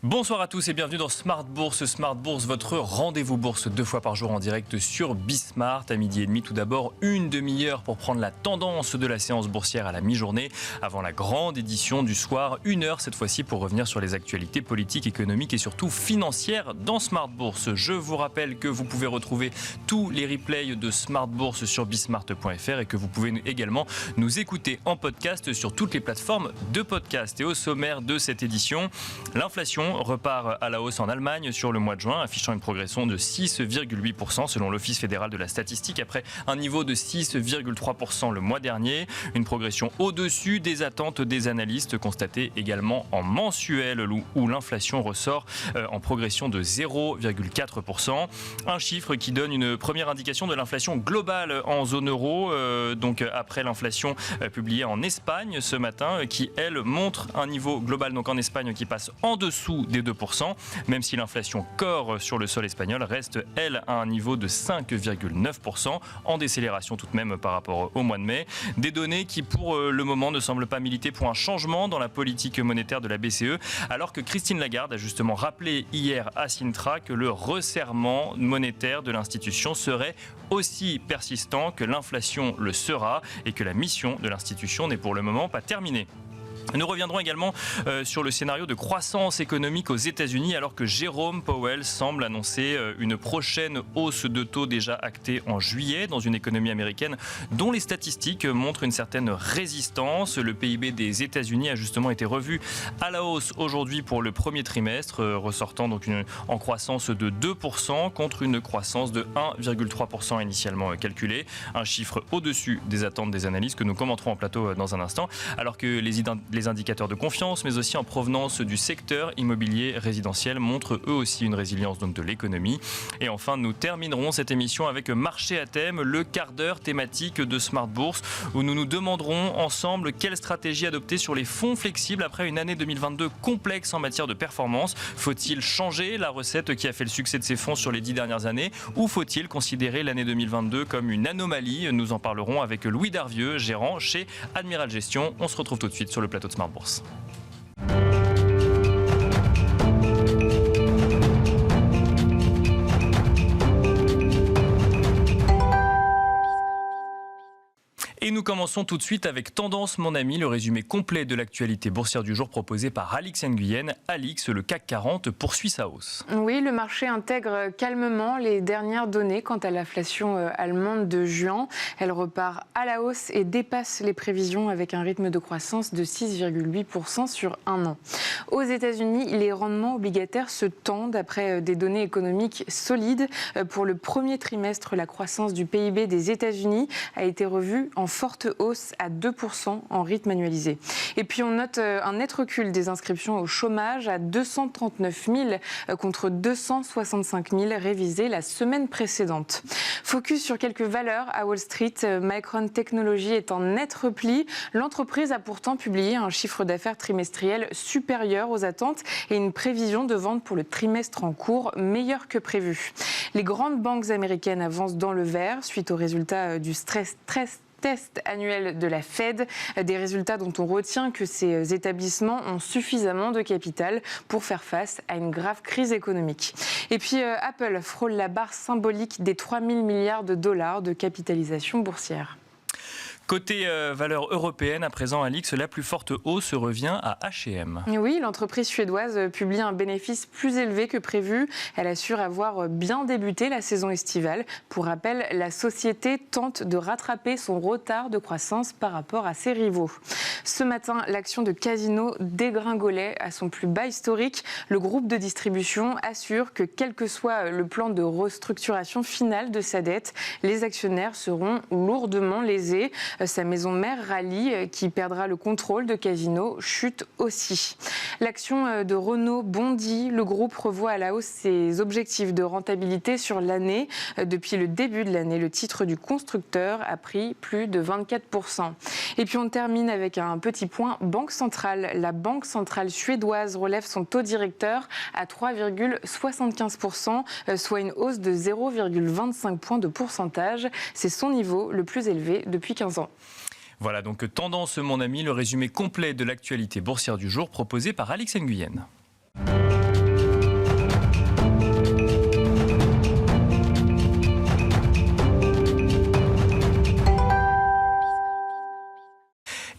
Bonsoir à tous et bienvenue dans Smart Bourse. Smart Bourse, votre rendez-vous bourse 2 fois par jour en direct sur Bismart à midi et demi. Tout d'abord, une demi-heure pour prendre la tendance de la séance boursière à la mi-journée avant la grande édition du soir. 1 heure cette fois-ci pour revenir sur les actualités politiques, économiques et surtout financières dans Smart Bourse. Je vous rappelle que vous pouvez retrouver tous les replays de Smart Bourse sur bismart.fr et que vous pouvez également nous écouter en podcast sur toutes les plateformes de podcast. Et au sommaire de cette édition, l'inflation repart à la hausse en Allemagne sur le mois de juin, affichant une progression de 6,8% selon l'Office fédéral de la statistique, après un niveau de 6,3% le mois dernier. Une progression au-dessus des attentes des analystes, constatée également en mensuel, où l'inflation ressort en progression de 0,4%. Un chiffre qui donne une première indication de l'inflation globale en zone euro, donc après l'inflation publiée en Espagne ce matin, qui elle montre un niveau global donc en Espagne qui passe en dessous des 2%, même si l'inflation core sur le sol espagnol reste, elle, à un niveau de 5,9%, en décélération tout de même par rapport au mois de mai. Des données qui, pour le moment, ne semblent pas militer pour un changement dans la politique monétaire de la BCE, alors que Christine Lagarde a justement rappelé hier à Sintra que le resserrement monétaire de l'institution serait aussi persistant que l'inflation le sera et que la mission de l'institution n'est pour le moment pas terminée. Nous reviendrons également sur le scénario de croissance économique aux États-Unis, alors que Jérôme Powell semble annoncer une prochaine hausse de taux déjà actée en juillet dans une économie américaine dont les statistiques montrent une certaine résistance. Le PIB des États-Unis a justement été revu à la hausse aujourd'hui pour le premier trimestre, ressortant donc en croissance de 2% contre une croissance de 1,3% initialement calculée. Un chiffre au-dessus des attentes des analystes que nous commenterons en plateau dans un instant, alors que les indicateurs de confiance, mais aussi en provenance du secteur immobilier résidentiel, montrent eux aussi une résilience donc de l'économie. Et enfin, nous terminerons cette émission avec Marché à thème, le quart d'heure thématique de Smart Bourse, où nous nous demanderons ensemble quelle stratégie adopter sur les fonds flexibles après une année 2022 complexe en matière de performance. Faut-il changer la recette qui a fait le succès de ces fonds sur les 10 dernières années, ou faut-il considérer l'année 2022 comme une anomalie? Nous en parlerons avec Louis Darvieux, gérant chez Admiral Gestion. On se retrouve tout de suite sur le plateau de Smart Bourse. Et nous commençons tout de suite avec Tendance, mon ami, le résumé complet de l'actualité boursière du jour proposé par Alix Nguyen. Alix, le CAC 40 poursuit sa hausse. Oui, le marché intègre calmement les dernières données quant à l'inflation allemande de juin. Elle repart à la hausse et dépasse les prévisions avec un rythme de croissance de 6,8% sur un an. Aux États-Unis, les rendements obligataires se tendent après des données économiques solides. Pour le premier trimestre, la croissance du PIB des États-Unis a été revue en forte hausse à 2% en rythme annualisé. Et puis on note un net recul des inscriptions au chômage à 239 000 contre 265 000 révisées la semaine précédente. Focus sur quelques valeurs à Wall Street, Micron Technology est en net repli. L'entreprise a pourtant publié un chiffre d'affaires trimestriel supérieur aux attentes et une prévision de vente pour le trimestre en cours meilleure que prévu. Les grandes banques américaines avancent dans le vert suite aux résultats du stress test annuel de la Fed, des résultats dont on retient que ces établissements ont suffisamment de capital pour faire face à une grave crise économique. Et puis Apple frôle la barre symbolique des 3 000 milliards de dollars de capitalisation boursière. Côté valeur européenne, à présent, Alix, la plus forte hausse revient à H&M. Oui, l'entreprise suédoise publie un bénéfice plus élevé que prévu. Elle assure avoir bien débuté la saison estivale. Pour rappel, la société tente de rattraper son retard de croissance par rapport à ses rivaux. Ce matin, l'action de Casino dégringolait à son plus bas historique. Le groupe de distribution assure que quel que soit le plan de restructuration final de sa dette, les actionnaires seront lourdement lésés. Sa maison mère Rallye, qui perdra le contrôle de Casino, chute aussi. L'action de Renault bondit. Le groupe revoit à la hausse ses objectifs de rentabilité sur l'année. Depuis le début de l'année, le titre du constructeur a pris plus de 24%. Et puis on termine avec un petit point Banque centrale. La Banque centrale suédoise relève son taux directeur à 3,75%, soit une hausse de 0,25 points de pourcentage. C'est son niveau le plus élevé depuis 15 ans. Voilà donc Tendance, mon ami, le résumé complet de l'actualité boursière du jour proposé par Alix Nguyen.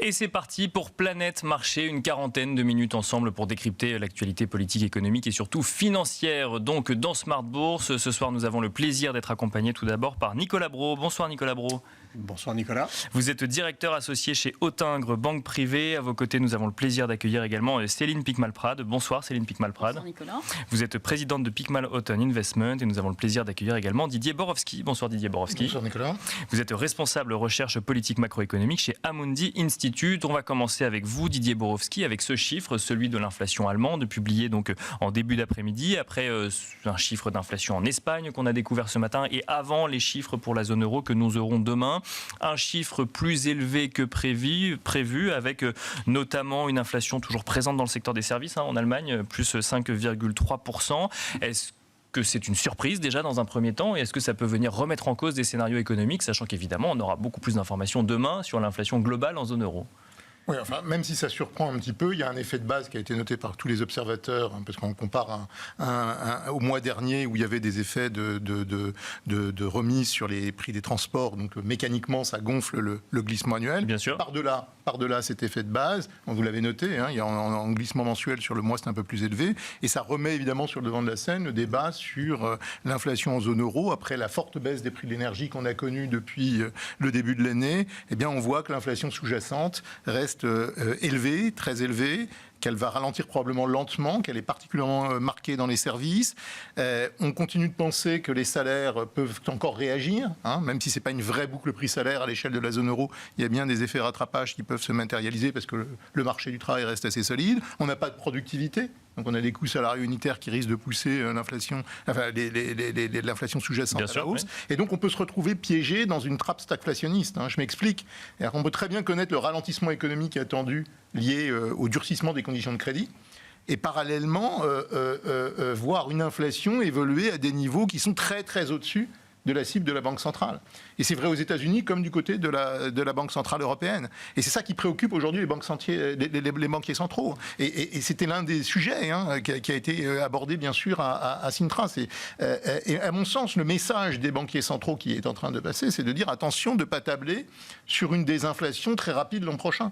Et c'est parti pour Planète Marché, une quarantaine de minutes ensemble pour décrypter l'actualité politique, économique et surtout financière. Donc dans Smart Bourse, ce soir nous avons le plaisir d'être accompagnés tout d'abord par Nicolas Brault. Bonsoir Nicolas Brault. Bonsoir Nicolas. Vous êtes directeur associé chez Autingre Banque Privée. À vos côtés, nous avons le plaisir d'accueillir également Céline Picmal-Prade. Bonsoir Céline Picmal-Prade. Bonsoir Nicolas. Vous êtes présidente de Picmal Houghton Investment et nous avons le plaisir d'accueillir également Didier Borowski. Bonsoir Didier Borowski. Bonsoir Nicolas. Vous êtes responsable recherche politique macroéconomique chez Amundi Institute. On va commencer avec vous Didier Borowski avec ce chiffre, celui de l'inflation allemande, publié donc en début d'après-midi, après un chiffre d'inflation en Espagne qu'on a découvert ce matin et avant les chiffres pour la zone euro que nous aurons demain. Un chiffre plus élevé que prévu avec notamment une inflation toujours présente dans le secteur des services en Allemagne, plus 5,3%. Est-ce que c'est une surprise déjà dans un premier temps et est-ce que ça peut venir remettre en cause des scénarios économiques, sachant qu'évidemment on aura beaucoup plus d'informations demain sur l'inflation globale en zone euro? Oui, enfin, même si ça surprend un petit peu, il y a un effet de base qui a été noté par tous les observateurs, parce qu'on compare au mois dernier où il y avait des effets de remise sur les prix des transports, donc mécaniquement ça gonfle le glissement annuel. Bien sûr. Par-delà cet effet de base, vous l'avez noté, il y a un glissement mensuel sur le mois, c'est un peu plus élevé, et ça remet évidemment sur le devant de la scène le débat sur l'inflation en zone euro. Après la forte baisse des prix de l'énergie qu'on a connue depuis le début de l'année, eh bien on voit que l'inflation sous-jacente reste élevée, très élevée, qu'elle va ralentir probablement lentement, qu'elle est particulièrement marquée dans les services. On continue de penser que les salaires peuvent encore réagir, même si ce n'est pas une vraie boucle prix-salaire à l'échelle de la zone euro. Il y a bien des effets rattrapage qui peuvent se matérialiser parce que le marché du travail reste assez solide. On n'a pas de productivité. Donc on a des coûts salariaux unitaires qui risquent de pousser l'inflation, l'inflation sous-jacente à la hausse. Oui. Et donc on peut se retrouver piégé dans une trappe stagflationniste. Je m'explique. On peut très bien connaître le ralentissement économique attendu lié au durcissement des conditions de crédit. Et parallèlement, voir une inflation évoluer à des niveaux qui sont très très au-dessus de la cible de la Banque centrale. Et c'est vrai aux États-Unis comme du côté de la Banque centrale européenne. Et c'est ça qui préoccupe aujourd'hui les banquiers centraux. Et c'était l'un des sujets qui a été abordé bien sûr à Sintra. Et à mon sens, le message des banquiers centraux qui est en train de passer, c'est de dire attention de ne pas tabler sur une désinflation très rapide l'an prochain.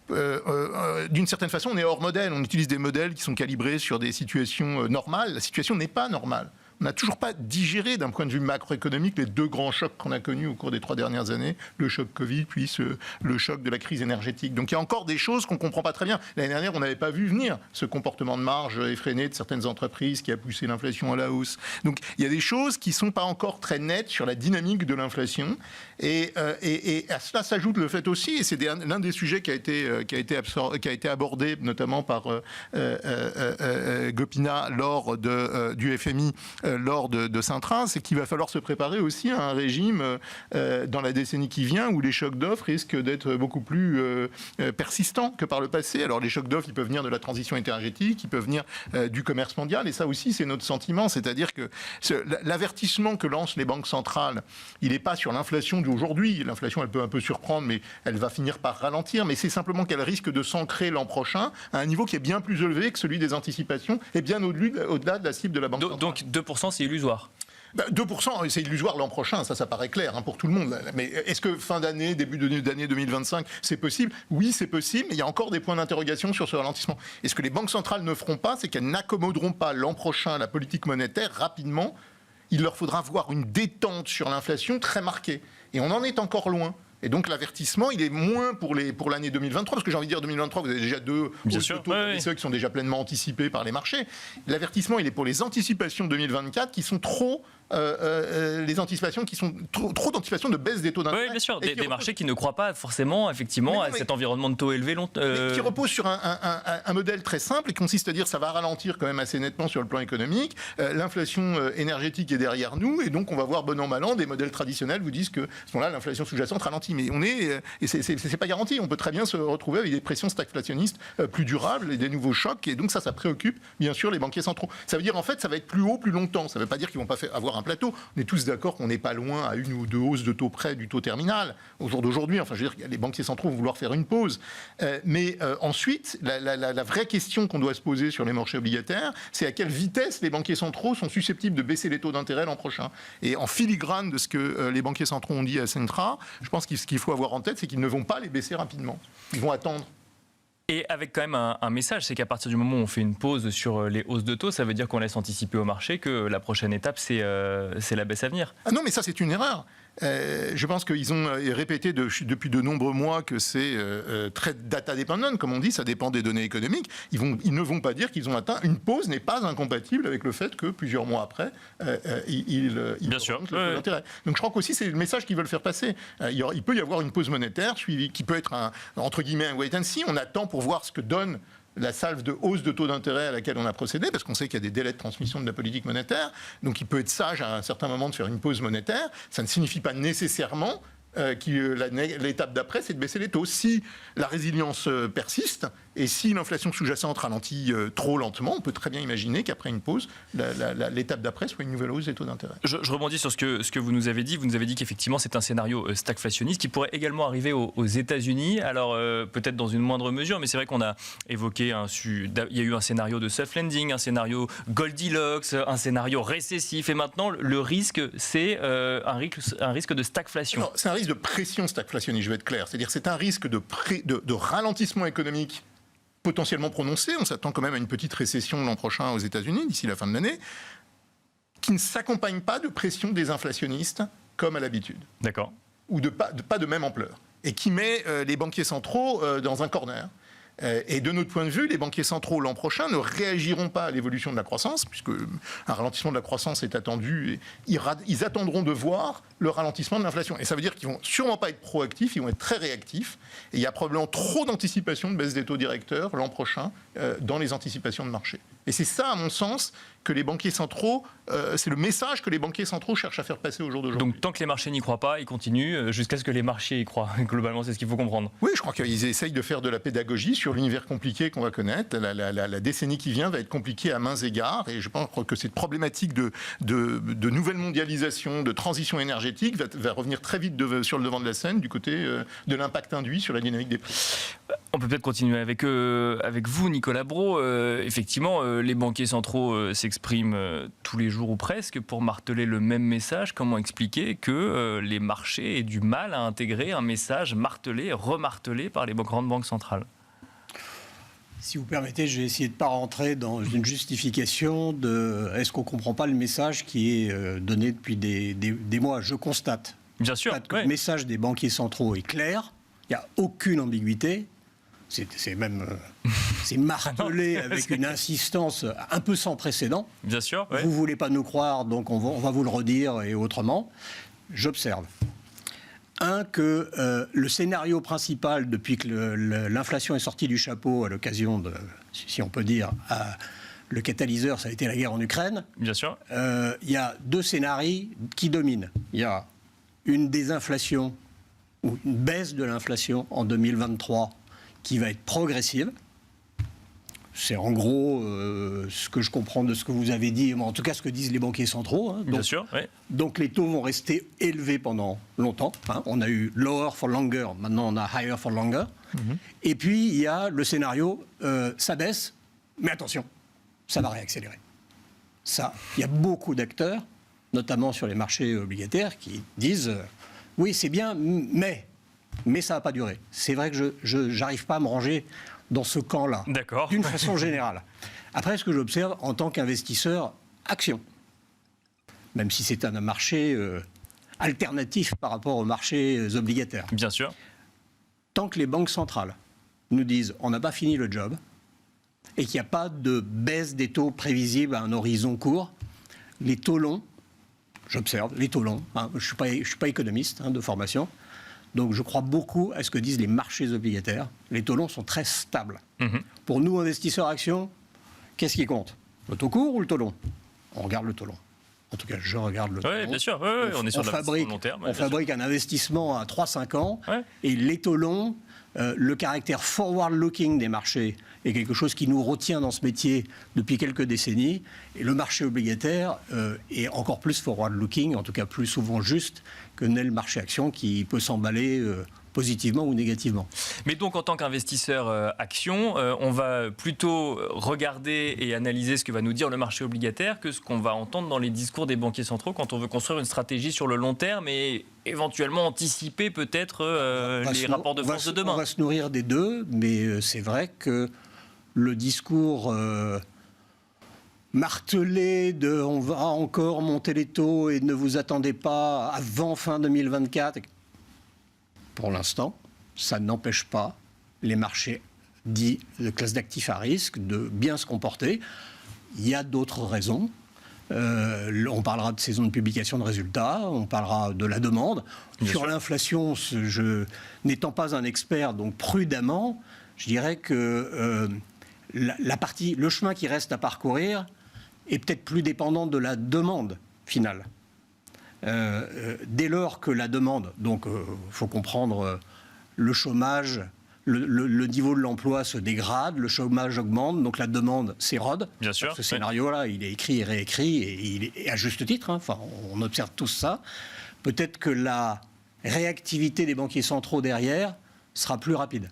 D'une certaine façon, on est hors modèle. On utilise des modèles qui sont calibrés sur des situations normales. La situation n'est pas normale. On n'a toujours pas digéré d'un point de vue macroéconomique les deux grands chocs qu'on a connus au cours des 3 dernières années, le choc Covid puis le choc de la crise énergétique. Donc il y a encore des choses qu'on ne comprend pas très bien. L'année dernière, on n'avait pas vu venir ce comportement de marge effréné de certaines entreprises qui a poussé l'inflation à la hausse. Donc il y a des choses qui ne sont pas encore très nettes sur la dynamique de l'inflation. Et à cela s'ajoute le fait aussi, et c'est l'un des sujets qui a été abordé notamment par Gopinath lors du FMI, lors de Sintra, c'est qu'il va falloir se préparer aussi à un régime dans la décennie qui vient où les chocs d'offres risquent d'être beaucoup plus persistants que par le passé. Alors les chocs d'offres, ils peuvent venir de la transition énergétique, ils peuvent venir du commerce mondial, et ça aussi c'est notre sentiment, c'est-à-dire que l'avertissement que lancent les banques centrales, il n'est pas sur l'inflation d'aujourd'hui. L'inflation, elle peut un peu surprendre, mais elle va finir par ralentir, mais c'est simplement qu'elle risque de s'ancrer l'an prochain à un niveau qui est bien plus élevé que celui des anticipations et bien au-delà de la cible de la Banque centrale. Donc 2%, c'est illusoire. 2%, c'est illusoire l'an prochain, ça paraît clair pour tout le monde. Mais est-ce que fin d'année, début d'année 2025, c'est possible? Oui, c'est possible, mais il y a encore des points d'interrogation sur ce ralentissement. Et ce que les banques centrales ne feront pas, c'est qu'elles n'accommoderont pas l'an prochain la politique monétaire rapidement. Il leur faudra voir une détente sur l'inflation très marquée. Et on en est encore loin. Et donc l'avertissement, il est moins pour l'année 2023, parce que j'ai envie de dire 2023, vous avez déjà deux taux qui sont déjà pleinement anticipés par les marchés. L'avertissement, il est pour les anticipations 2024 qui sont trop trop d'anticipations de baisse des taux d'intérêt. Oui, bien sûr, des marchés qui ne croient pas forcément effectivement à cet environnement de taux élevé qui repose sur un modèle très simple et consiste à dire ça va ralentir quand même assez nettement sur le plan économique. L'inflation énergétique est derrière nous et donc on va voir bon an mal an des modèles traditionnels vous disent que à ce moment-là l'inflation sous-jacente ralentit. Mais et c'est pas garanti. On peut très bien se retrouver avec des pressions stagflationnistes plus durables et des nouveaux chocs et donc ça préoccupe bien sûr les banquiers centraux. Ça veut dire en fait ça va être plus haut plus longtemps. Ça ne veut pas dire qu'ils vont pas avoir un plateau. On est tous d'accord qu'on n'est pas loin à une ou deux hausses de taux près du taux terminal au jour d'aujourd'hui. Enfin, je veux dire, les banquiers centraux vont vouloir faire une pause. Mais ensuite, la vraie question qu'on doit se poser sur les marchés obligataires, c'est à quelle vitesse les banquiers centraux sont susceptibles de baisser les taux d'intérêt l'an prochain. Et en filigrane de ce que les banquiers centraux ont dit à Centra, je pense que ce qu'il faut avoir en tête, c'est qu'ils ne vont pas les baisser rapidement. Ils vont attendre. Et avec quand même un message, c'est qu'à partir du moment où on fait une pause sur les hausses de taux, ça veut dire qu'on laisse anticiper au marché que la prochaine étape, c'est la baisse à venir. Ah non, mais ça, c'est une erreur. Je pense qu'ils ont répété depuis de nombreux mois que c'est très data dependent, comme on dit, ça dépend des données économiques. Ils ne vont pas dire qu'ils ont atteint. Une pause n'est pas incompatible avec le fait que plusieurs mois après, ils Bien sûr. augmentent le taux d'intérêt. Donc je crois qu'aussi c'est le message qu'ils veulent faire passer. Il peut y avoir une pause monétaire qui peut être entre guillemets un wait and see. On attend pour voir ce que donne la salve de hausse de taux d'intérêt à laquelle on a procédé, parce qu'on sait qu'il y a des délais de transmission de la politique monétaire, donc il peut être sage à un certain moment de faire une pause monétaire. Ça ne signifie pas nécessairement que l'étape d'après, c'est de baisser les taux. Si la résilience persiste, et si l'inflation sous-jacente ralentit trop lentement, on peut très bien imaginer qu'après une pause, l'étape d'après soit une nouvelle hausse des taux d'intérêt. Je rebondis sur ce que vous nous avez dit. Vous nous avez dit qu'effectivement, c'est un scénario stagflationniste qui pourrait également arriver aux États-Unis. Alors, peut-être dans une moindre mesure, mais c'est vrai qu'on a évoqué, il y a eu un scénario de soft landing, un scénario Goldilocks, un scénario récessif. Et maintenant, le risque, c'est un risque de stagflation. C'est un risque de pression stagflationniste, je vais être clair. C'est-à-dire c'est un risque de ralentissement économique potentiellement prononcé. On s'attend quand même à une petite récession l'an prochain aux États-Unis, d'ici la fin de l'année, qui ne s'accompagne pas de pression désinflationniste comme à l'habitude. D'accord. Ou pas de même ampleur. Et qui met les banquiers centraux dans un corner. Et de notre point de vue, les banquiers centraux l'an prochain ne réagiront pas à l'évolution de la croissance, puisque un ralentissement de la croissance est attendu. Et ils attendront de voir le ralentissement de l'inflation. Et ça veut dire qu'ils vont sûrement pas être proactifs, ils vont être très réactifs. Et il y a probablement trop d'anticipation de baisse des taux directeurs l'an prochain dans les anticipations de marché. Et c'est ça, à mon sens, que les banquiers centraux, c'est le message que les banquiers centraux cherchent à faire passer au jour d'aujourd'hui. Donc tant que les marchés n'y croient pas, ils continuent jusqu'à ce que les marchés y croient. Globalement, c'est ce qu'il faut comprendre. Oui, je crois qu'ils essayent de faire de la pédagogie sur l'univers compliqué qu'on va connaître. La décennie qui vient va être compliquée à mains égards. Et je pense que cette problématique de nouvelle mondialisation, de transition énergétique va revenir très vite sur le devant de la scène du côté de l'impact induit sur la dynamique des prix. On peut peut-être continuer avec vous, Nicolas Brault. Effectivement, les banquiers centraux s'expriment tous les jours ou presque pour marteler le même message. Comment expliquer que les marchés aient du mal à intégrer un message martelé, remartelé par les grandes banques centrales ? Si vous permettez, je vais essayer de ne pas rentrer dans une justification de est-ce qu'on ne comprend pas le message qui est donné depuis des mois. Je constate Bien sûr, que le message des banquiers centraux est clair, il n'y a aucune ambiguïté. C'est même c'est martelé avec une insistance un peu sans précédent. Bien sûr. Vous ne voulez pas nous croire, donc on va vous le redire et autrement. J'observe. Que le scénario principal, depuis que l'inflation est sortie du chapeau à l'occasion de, si on peut dire, le catalyseur, ça a été la guerre en Ukraine. Bien sûr. Il y a deux scénarios qui dominent. Il y a une désinflation ou une baisse de l'inflation en 2023 qui va être progressive. C'est en gros ce que je comprends de ce que vous avez dit, en tout cas ce que disent les banquiers centraux. Hein. Bien sûr, oui. Donc les taux vont rester élevés pendant longtemps. Hein. On a eu lower for longer, maintenant on a higher for longer. Et puis il y a le scénario, ça baisse, mais attention, ça va réaccélérer. Ça, il y a beaucoup d'acteurs, notamment sur les marchés obligataires, qui disent oui c'est bien, mais ça ne va pas durer. C'est vrai que je n'arrive pas à me ranger dans ce camp-là, d'une façon générale. Après, ce que j'observe en tant qu'investisseur, action, même si c'est un marché alternatif par rapport aux marchés obligataires. Bien sûr. Tant que les banques centrales nous disent on n'a pas fini le job et qu'il n'y a pas de baisse des taux prévisible à un horizon court, les taux longs, j'observe, les taux longs, hein, je ne suis pas économiste de formation, donc je crois beaucoup à ce que disent les marchés obligataires. Les taux longs sont très stables. Pour nous, investisseurs actions, qu'est-ce qui compte ? Le taux court ou le taux long ? On regarde le taux long. En tout cas, je regarde le taux long. Bien sûr, on est sur le long terme. On fabrique un investissement à 3-5 ans et les taux longs, le caractère forward-looking des marchés est quelque chose qui nous retient dans ce métier depuis quelques décennies. Et le marché obligataire est encore plus forward-looking, en tout cas plus souvent juste que n'est le marché action qui peut s'emballer positivement ou négativement. Mais donc, en tant qu'investisseur action, on va plutôt regarder et analyser ce que va nous dire le marché obligataire que ce qu'on va entendre dans les discours des banquiers centraux quand on veut construire une stratégie sur le long terme et éventuellement anticiper peut-être les rapports de force de demain. On va se nourrir des deux, mais c'est vrai que le discours martelé de « on va encore monter les taux et ne vous attendez pas avant fin 2024 », pour l'instant, ça n'empêche pas les marchés dits de classe d'actifs à risque de bien se comporter. Il y a d'autres raisons. On parlera de saison de publication de résultats, on parlera de la demande. Sur l'inflation, n'étant pas un expert, donc prudemment, je dirais que le chemin qui reste à parcourir est peut-être plus dépendant de la demande finale. Dès lors que la demande, donc faut comprendre le chômage, le niveau de l'emploi se dégrade, le chômage augmente, donc la demande s'érode. Bien sûr. Ce scénario-là, il est écrit et réécrit, et à juste titre, hein, enfin, on observe tous ça. Peut-être que la réactivité des banquiers centraux derrière sera plus rapide.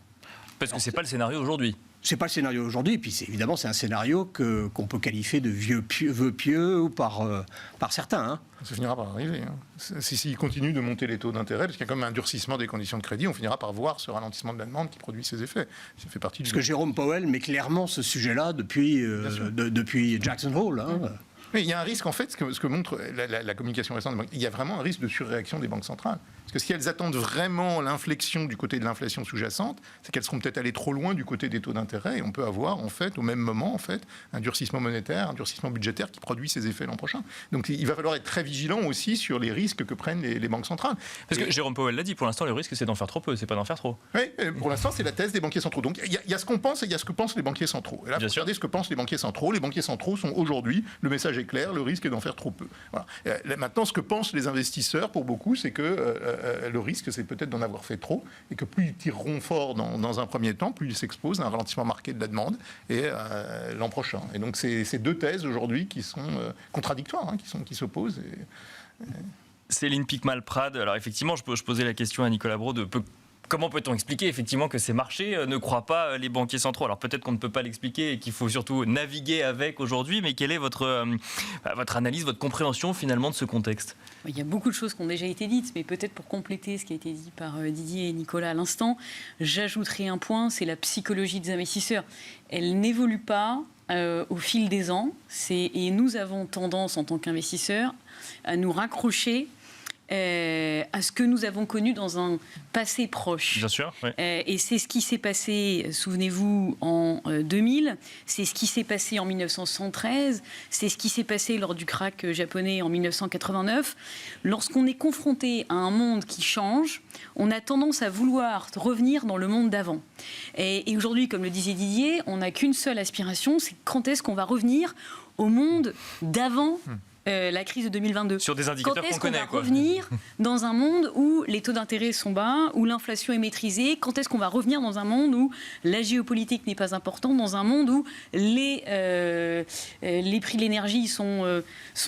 Parce que ce n'est pas le scénario aujourd'hui. C'est pas le scénario aujourd'hui, et puis évidemment c'est un scénario qu'on peut qualifier de vœu pieux ou par certains. Hein. Ça finira par arriver. Hein. S'il continue de monter les taux d'intérêt, parce qu'il y a comme un durcissement des conditions de crédit, on finira par voir ce ralentissement de la demande qui produit ses effets. Ça fait partie parce que Jérôme Powell met clairement ce sujet-là depuis Jackson Hole. Hein. Mais il y a un risque, en fait, ce que montre la communication récente, il y a vraiment un risque de surréaction des banques centrales. Parce que si elles attendent vraiment l'inflexion du côté de l'inflation sous-jacente, c'est qu'elles seront peut-être allées trop loin du côté des taux d'intérêt, et on peut avoir, en fait, au même moment, en fait, un durcissement monétaire, un durcissement budgétaire qui produit ses effets l'an prochain. Donc il va falloir être très vigilant aussi sur les risques que prennent les banques centrales. Parce que Jérôme Powell l'a dit, pour l'instant, le risque, c'est d'en faire trop peu, c'est pas d'en faire trop. Oui, pour l'instant, c'est la thèse des banquiers centraux. Donc il y a ce qu'on pense et il y a ce que pensent les banquiers centraux. Et là, regardez ce que pensent les banquiers centraux. Les banquiers centraux sont aujourd'hui, le message est clair, le risque est d'en faire trop peu. Voilà. Maintenant, ce que pensent les investisseurs, pour beaucoup, c'est que le risque, c'est peut-être d'en avoir fait trop, et que plus ils tireront fort dans un premier temps, plus ils s'exposent à un ralentissement marqué de la demande et l'an prochain. Et donc c'est deux thèses aujourd'hui qui sont contradictoires, hein, qui s'opposent. Céline Picmal-Prade, alors effectivement, je posais la question à Nicolas Brault de comment peut-on expliquer effectivement que ces marchés ne croient pas les banquiers centraux? Alors peut-être qu'on ne peut pas l'expliquer et qu'il faut surtout naviguer avec aujourd'hui, mais quelle est votre analyse, votre compréhension finalement de ce contexte? Il y a beaucoup de choses qui ont déjà été dites, mais peut-être pour compléter ce qui a été dit par Didier et Nicolas à l'instant, j'ajouterai un point, c'est la psychologie des investisseurs. Elle n'évolue pas au fil des ans, et nous avons tendance en tant qu'investisseurs à nous raccrocher à ce que nous avons connu dans un passé proche. Bien sûr. Oui. Et c'est ce qui s'est passé, souvenez-vous, en 2000, c'est ce qui s'est passé en 1973, c'est ce qui s'est passé lors du krach japonais en 1989. Lorsqu'on est confronté à un monde qui change, on a tendance à vouloir revenir dans le monde d'avant. Et aujourd'hui, comme le disait Didier, on n'a qu'une seule aspiration, c'est quand est-ce qu'on va revenir au monde d'avant la crise de 2022. Sur des indicateurs qu'on connaît. Quand est-ce qu'on va revenir dans un monde où les taux d'intérêt sont bas, où l'inflation est maîtrisée? Quand est-ce qu'on va revenir dans un monde où la géopolitique n'est pas importante, dans un monde où les prix de l'énergie sont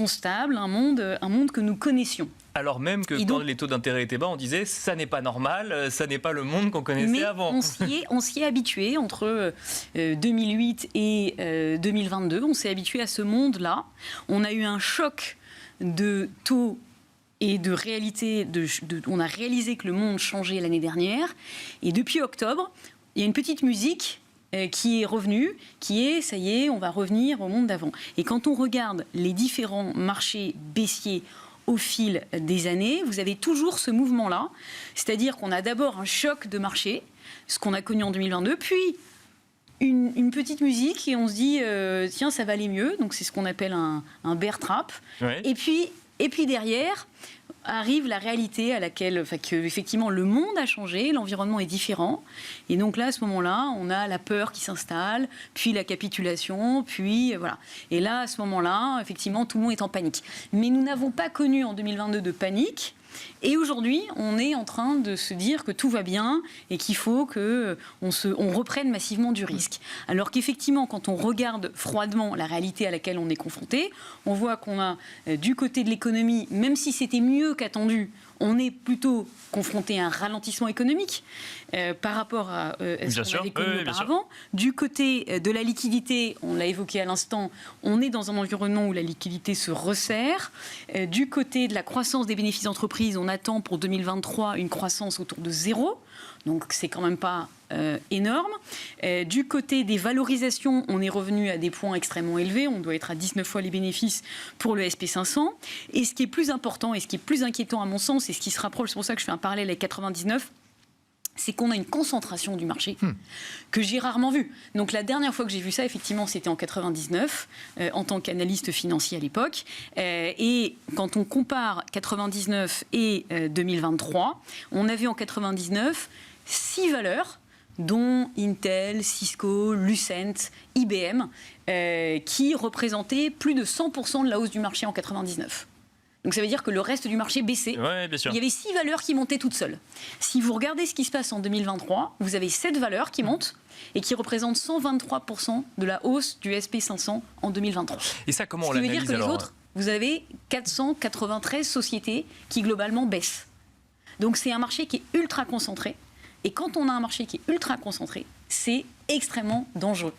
stables, un monde que nous connaissions? Alors même que quand les taux d'intérêt étaient bas, on disait ça n'est pas normal, ça n'est pas le monde qu'on connaissait avant. On s'y est habitué entre 2008 et 2022. On s'est habitué à ce monde-là. On a eu un choc de taux et de réalité. On a réalisé que le monde changeait l'année dernière. Et depuis octobre, il y a une petite musique qui est revenue, qui est, ça y est, on va revenir au monde d'avant. Et quand on regarde les différents marchés baissiers au fil des années, vous avez toujours ce mouvement-là, c'est-à-dire qu'on a d'abord un choc de marché, ce qu'on a connu en 2022, puis une petite musique et on se dit tiens, ça va aller mieux, donc c'est ce qu'on appelle un bear trap. Ouais. Et puis derrière arrive la réalité à laquelle, effectivement, le monde a changé, l'environnement est différent. Et donc là, à ce moment-là, on a la peur qui s'installe, puis la capitulation, puis voilà. Et là, à ce moment-là, effectivement, tout le monde est en panique. Mais nous n'avons pas connu en 2022 de panique. Et aujourd'hui, on est en train de se dire que tout va bien et qu'il faut qu'on reprenne massivement du risque. Alors qu'effectivement, quand on regarde froidement la réalité à laquelle on est confronté, on voit qu'on a du côté de l'économie, même si c'était mieux qu'attendu, on est plutôt confronté à un ralentissement économique par rapport à ce qu'on avait connu auparavant. Du côté de la liquidité, on l'a évoqué à l'instant, on est dans un environnement où la liquidité se resserre. Du côté de la croissance des bénéfices d'entreprise, on attend pour 2023 une croissance autour de 0. Donc c'est quand même pas énorme. Du côté des valorisations, on est revenu à des points extrêmement élevés. On doit être à 19 fois les bénéfices pour le SP500. Et ce qui est plus important et ce qui est plus inquiétant à mon sens, et ce qui se rapproche, c'est pour ça que je fais un parallèle avec 99, c'est qu'on a une concentration du marché que j'ai rarement vue. Donc la dernière fois que j'ai vu ça, effectivement, c'était en 99, en tant qu'analyste financier à l'époque. Et quand on compare 99 et 2023, on avait en 99 6 valeurs, dont Intel, Cisco, Lucent, IBM, qui représentaient plus de 100% de la hausse du marché en 99. Donc ça veut dire que le reste du marché baissait. Ouais, bien sûr. Il y avait 6 valeurs qui montaient toutes seules. Si vous regardez ce qui se passe en 2023, vous avez 7 valeurs qui montent et qui représentent 123% de la hausse du SP500 en 2023. Et ça, comment on l'analyse? Ce qui veut l'analyse dire que alors? les autres, vous avez 493 sociétés qui globalement baissent. Donc c'est un marché qui est ultra concentré. Et quand on a un marché qui est ultra concentré, c'est extrêmement dangereux.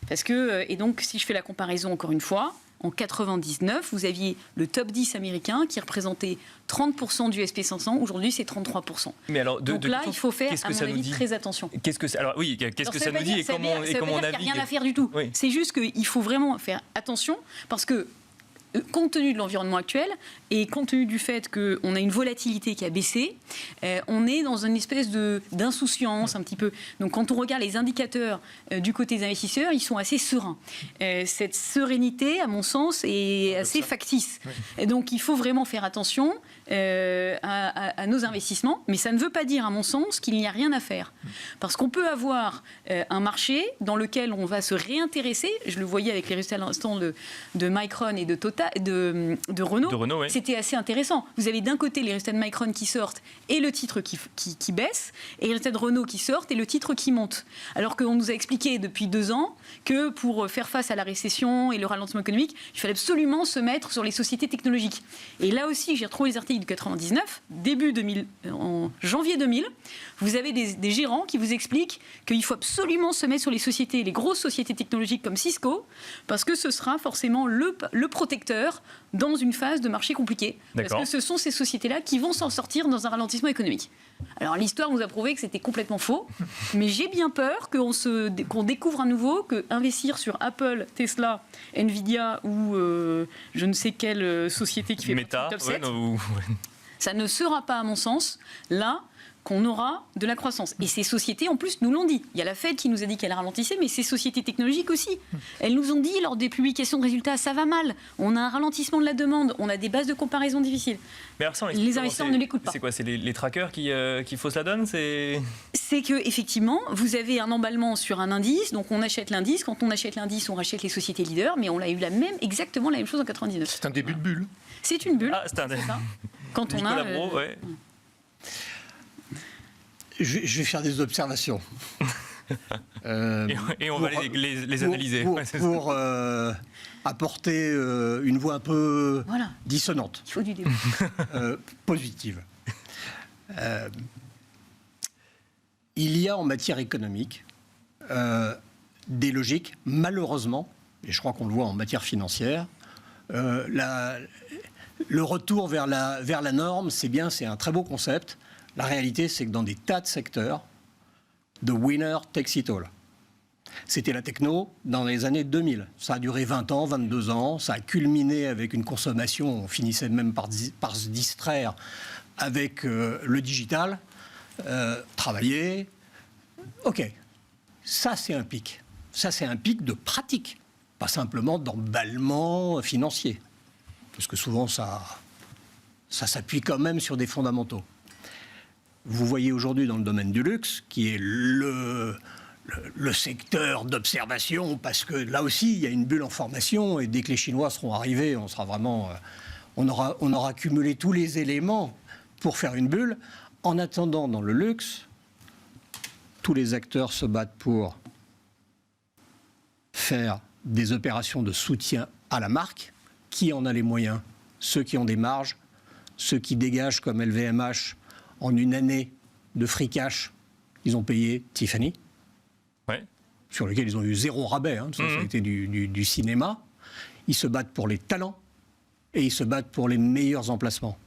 Parce que, et donc si je fais la comparaison encore une fois, en 99, vous aviez le top 10 américain qui représentait 30% du SP500. Aujourd'hui, c'est 33%. Mais alors, donc là, il faut faire, à mon avis, très attention. Qu'est-ce que ça nous dit et comment on navigue? Ça veut dire qu'il n'y a rien à faire du tout. Oui. C'est juste qu'il faut vraiment faire attention parce que, compte tenu de l'environnement actuel et compte tenu du fait qu'on a une volatilité qui a baissé, on est dans une espèce d'insouciance un petit peu. Donc quand on regarde les indicateurs du côté des investisseurs, ils sont assez sereins. Cette sérénité, à mon sens, est assez factice. Oui. Et donc il faut vraiment faire attention à nos investissements, mais ça ne veut pas dire, à mon sens, qu'il n'y a rien à faire. Parce qu'on peut avoir un marché dans lequel on va se réintéresser. Je le voyais avec les résultats à l'instant de Micron et de Total, de Renault, oui. C'était assez intéressant. Vous avez d'un côté les résultats de Micron qui sortent et le titre qui baisse, et les résultats de Renault qui sortent et le titre qui monte. Alors qu'on nous a expliqué depuis 2 ans que pour faire face à la récession et le ralentissement économique, il fallait absolument se mettre sur les sociétés technologiques. Et là aussi, j'ai retrouvé les articles de 99, en janvier 2000, vous avez des gérants qui vous expliquent qu'il faut absolument se mettre sur les grosses sociétés technologiques comme Cisco, parce que ce sera forcément le protecteur dans une phase de marché compliqué. Parce que ce sont ces sociétés-là qui vont s'en sortir dans un ralentissement économique. Alors l'histoire nous a prouvé que c'était complètement faux, mais j'ai bien peur qu'on découvre à nouveau qu'investir sur Apple, Tesla, Nvidia ou je ne sais quelle société qui fait Meta, partie du top 7, ça ne sera pas, à mon sens, là qu'on aura de la croissance. Et ces sociétés, en plus, nous l'ont dit. Il y a la Fed qui nous a dit qu'elle ralentissait, mais ces sociétés technologiques aussi. Elles nous ont dit, lors des publications de résultats, ça va mal, on a un ralentissement de la demande, on a des bases de comparaison difficiles. Mais alors ça, les investisseurs ne l'écoutent pas. C'est quoi? C'est les trackers qui faussent la donne? C'est que effectivement, vous avez un emballement sur un indice, donc on achète l'indice. Quand on achète l'indice, on rachète les sociétés leaders, mais on a eu exactement la même chose en 99. C'est un début de bulle. C'est une bulle. Ah, c'est ça. Quand on a... ouais. Je vais faire des observations. Et on va les analyser. Pour apporter une voix un peu dissonante. Il faut du débat. Positive. Il y a en matière économique des logiques, malheureusement, et je crois qu'on le voit en matière financière, le retour vers la norme, c'est bien, c'est un très beau concept. La réalité, c'est que dans des tas de secteurs, the winner takes it all. C'était la techno dans les années 2000. Ça a duré 20 ans, 22 ans. Ça a culminé avec une consommation. On finissait même par se distraire avec le digital. Travailler. OK. Ça, c'est un pic. Ça, c'est un pic de pratique. Pas simplement d'emballement financier. Parce que souvent, ça s'appuie quand même sur des fondamentaux. Vous voyez aujourd'hui dans le domaine du luxe, qui est le secteur d'observation, parce que là aussi, il y a une bulle en formation, et dès que les Chinois seront arrivés, on aura cumulé tous les éléments pour faire une bulle. En attendant, dans le luxe, tous les acteurs se battent pour faire des opérations de soutien à la marque. Qui en a les moyens? Ceux qui ont des marges, ceux qui dégagent comme LVMH en une année de free cash, ils ont payé Tiffany, sur lequel ils ont eu 0 rabais, hein, ça a été du cinéma. Ils se battent pour les talents et ils se battent pour les meilleurs emplacements.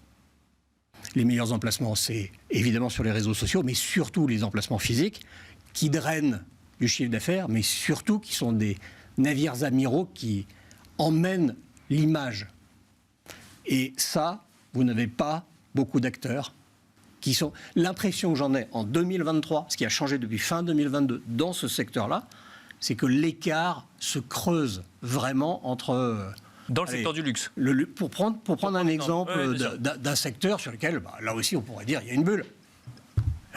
Les meilleurs emplacements, c'est évidemment sur les réseaux sociaux, mais surtout les emplacements physiques qui drainent du chiffre d'affaires, mais surtout qui sont des navires amiraux qui emmènent l'image. Et ça, vous n'avez pas beaucoup d'acteurs qui sont... L'impression que j'en ai en 2023, ce qui a changé depuis fin 2022 dans ce secteur-là, c'est que l'écart se creuse vraiment entre... Dans le secteur du luxe. Pour prendre un exemple d'un secteur sur lequel, là aussi, on pourrait dire, il y a une bulle.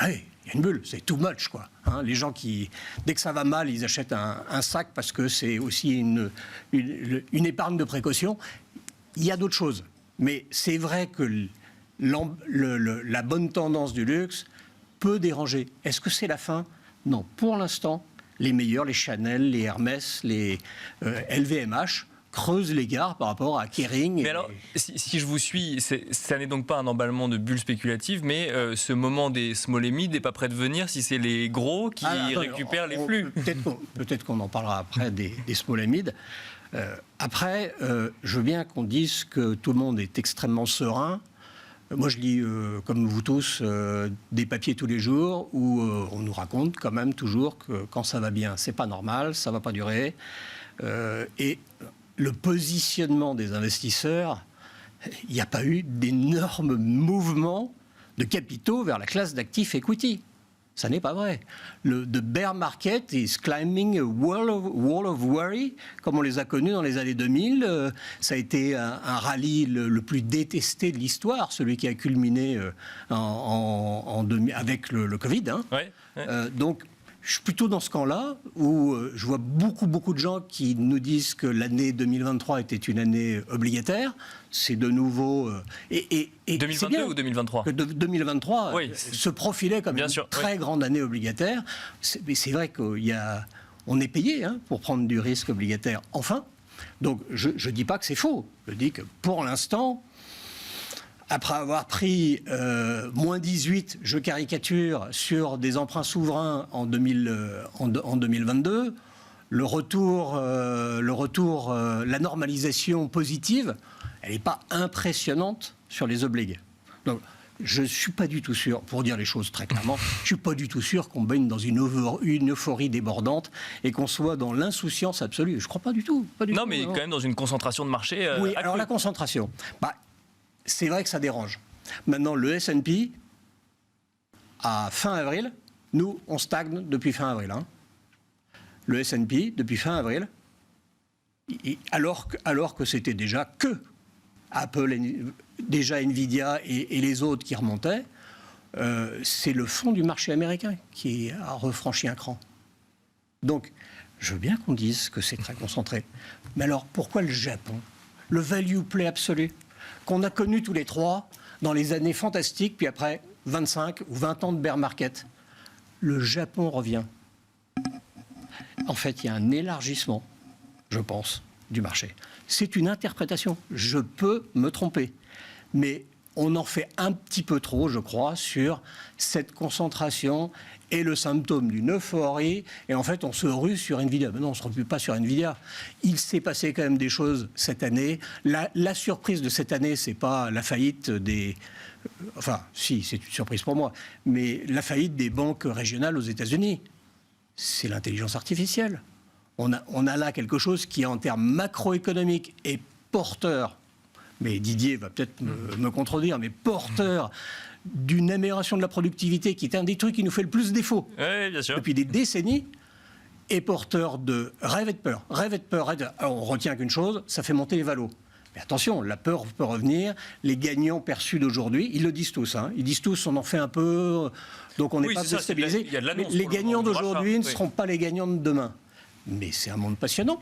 Oui, il y a une bulle, c'est too much, quoi. Hein, les gens qui, dès que ça va mal, ils achètent un sac parce que c'est aussi une épargne de précaution. Il y a d'autres choses. Mais c'est vrai que la bonne tendance du luxe peut déranger. Est-ce que c'est la fin? Non. Pour l'instant, les meilleurs, les Chanel, les Hermès, les LVMH, creusent l'écart par rapport à Kering. Mais alors, si je vous suis, ça n'est donc pas un emballement de bulles spéculatives, mais ce moment des small et mid n'est pas près de venir si c'est les gros qui récupèrent les flux. Peut-être qu'on en parlera après des small et mid. Après, je veux bien qu'on dise que tout le monde est extrêmement serein. Moi, je lis, comme vous tous, des papiers tous les jours où on nous raconte quand même toujours que quand ça va bien, c'est pas normal, ça va pas durer. Et le positionnement des investisseurs, il n'y a pas eu d'énormes mouvements de capitaux vers la classe d'actifs equity. Ça n'est pas vrai. The bear market is climbing a wall of worry, comme on les a connus dans les années 2000. Ça a été un rallye le plus détesté de l'histoire, celui qui a culminé avec le Covid. Hein. Donc, je suis plutôt dans ce camp-là, où je vois beaucoup de gens qui nous disent que l'année 2023 était une année obligataire. C'est de nouveau... et 2022 bien, ou 2023 2023 se profilait comme une très grande année obligataire. Mais c'est vrai qu'on est payé pour prendre du risque obligataire, enfin. Donc je ne dis pas que c'est faux. Je dis que pour l'instant... Après avoir pris moins 18, je caricature, sur des emprunts souverains en 2022, le retour, la normalisation positive, elle n'est pas impressionnante sur les obligues. Donc, je ne suis pas du tout sûr, pour dire les choses très clairement, je ne suis pas du tout sûr qu'on baigne dans une euphorie débordante et qu'on soit dans l'insouciance absolue. Je ne crois pas du tout. Non, mais quand même dans une concentration de marché. Oui, alors la concentration. C'est vrai que ça dérange. Maintenant, le S&P, à fin avril, nous, on stagne depuis fin avril. Hein. Le S&P, depuis fin avril, alors que c'était déjà que Apple, déjà Nvidia et les autres qui remontaient, c'est le fond du marché américain qui a refranchi un cran. Donc, je veux bien qu'on dise que c'est très concentré. Mais alors, pourquoi le Japon? Le value play absolu qu'on a connu tous les trois dans les années fantastiques, puis après 25 ou 20 ans de bear market. Le Japon revient. En fait, il y a un élargissement, je pense, du marché. C'est une interprétation. Je peux me tromper. Mais on en fait un petit peu trop, je crois, sur cette concentration et le symptôme d'une euphorie. Et en fait, on se rue sur Nvidia. Mais non, on ne se rue pas sur Nvidia. Il s'est passé quand même des choses cette année. La surprise de cette année, ce n'est pas la faillite des... Enfin, si, c'est une surprise pour moi. Mais la faillite des banques régionales aux États-Unis, c'est l'intelligence artificielle. On a là quelque chose qui, en termes macroéconomiques, est porteur. Mais Didier va peut-être me contredire, mais porteur d'une amélioration de la productivité, qui est un des trucs qui nous fait le plus défaut bien sûr. Depuis des décennies, et porteur de rêve et de peur. Rêve et de peur. Alors, on retient qu'une chose, ça fait monter les valos. Mais attention, la peur peut revenir. Les gagnants perçus d'aujourd'hui, ils le disent tous. Hein. Ils disent tous, on en fait un peu, donc on n'est pas déstabilisé. Les gagnants d'aujourd'hui ne seront pas les gagnants de demain. Mais c'est un monde passionnant.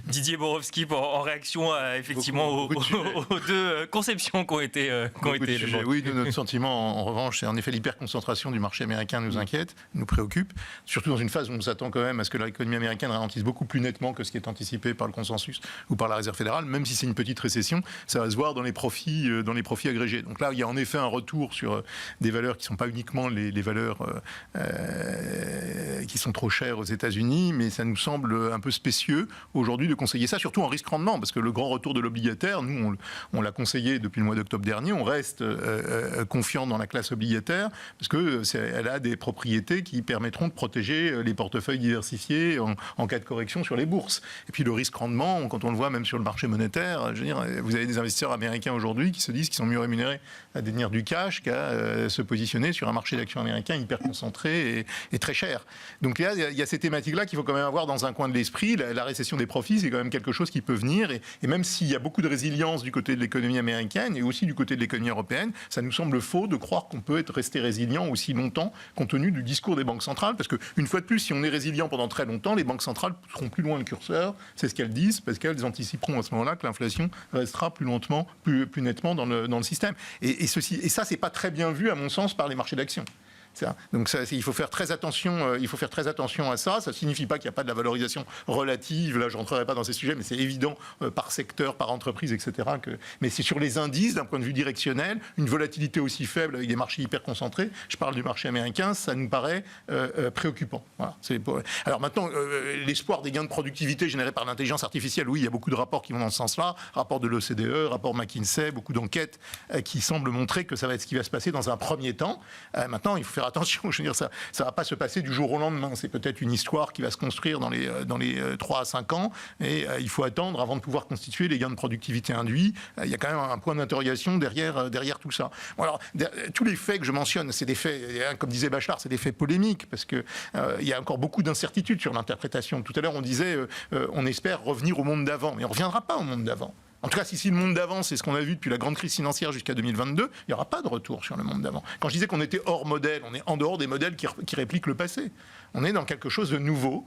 Didier Borowski, en réaction effectivement aux deux conceptions qui ont été Oui, notre sentiment, en revanche, c'est en effet l'hyperconcentration du marché américain nous inquiète, nous préoccupe, surtout dans une phase où on s'attend quand même à ce que l'économie américaine ralentisse beaucoup plus nettement que ce qui est anticipé par le consensus ou par la Réserve fédérale. Même si c'est une petite récession, ça va se voir dans les profits agrégés. Donc là, il y a en effet un retour sur des valeurs qui ne sont pas uniquement les valeurs qui sont trop chères aux États-Unis, mais ça nous semble un peu spécieux aujourd'hui de conseiller ça, surtout en risque rendement, parce que le grand retour de l'obligataire, nous on l'a conseillé depuis le mois d'octobre dernier, on reste confiant dans la classe obligataire, parce qu'elle a des propriétés qui permettront de protéger les portefeuilles diversifiés en cas de correction sur les bourses. Et puis le risque rendement, quand on le voit même sur le marché monétaire, je veux dire, vous avez des investisseurs américains aujourd'hui qui se disent qu'ils sont mieux rémunérés à détenir du cash qu'à se positionner sur un marché d'actions américain hyper concentré et très cher. Donc là, il y a ces thématiques-là qu'il faut quand même avoir dans un coin de l'esprit. La récession des profits, c'est quand même quelque chose qui peut venir. Et même s'il y a beaucoup de résilience du côté de l'économie américaine et aussi du côté de l'économie européenne, ça nous semble faux de croire qu'on peut rester résilient aussi longtemps compte tenu du discours des banques centrales. Parce qu'une fois de plus, si on est résilient pendant très longtemps, les banques centrales seront plus loin le curseur. C'est ce qu'elles disent, parce qu'elles anticiperont à ce moment-là que l'inflation restera plus nettement dans le système. Et ça, c'est pas très bien vu, à mon sens, par les marchés d'actions. Donc il faut faire très attention à ça. Ça ne signifie pas qu'il n'y a pas de la valorisation relative. Là, je ne rentrerai pas dans ces sujets, mais c'est évident par secteur, par entreprise, etc. Mais c'est sur les indices, d'un point de vue directionnel, une volatilité aussi faible avec des marchés hyper concentrés. Je parle du marché américain, ça nous paraît préoccupant. Voilà. Alors maintenant, l'espoir des gains de productivité générés par l'intelligence artificielle, oui, il y a beaucoup de rapports qui vont dans ce sens-là. Rapport de l'OCDE, rapport McKinsey, beaucoup d'enquêtes qui semblent montrer que ça va être ce qui va se passer dans un premier temps. Maintenant, il faut faire attention, je veux dire, ça va pas se passer du jour au lendemain. C'est peut-être une histoire qui va se construire dans les 3 à 5 ans, et il faut attendre avant de pouvoir constituer les gains de productivité induits. Il y a quand même un point d'interrogation derrière tout ça. Bon, alors, tous les faits que je mentionne, c'est des faits, comme disait Bachelard, c'est des faits polémiques, parce que il y a encore beaucoup d'incertitudes sur l'interprétation. Tout à l'heure, on disait, on espère revenir au monde d'avant, mais on ne reviendra pas au monde d'avant. En tout cas, si le monde d'avant, c'est ce qu'on a vu depuis la grande crise financière jusqu'à 2022, il n'y aura pas de retour sur le monde d'avant. Quand je disais qu'on était hors modèle, on est en dehors des modèles qui répliquent le passé. On est dans quelque chose de nouveau,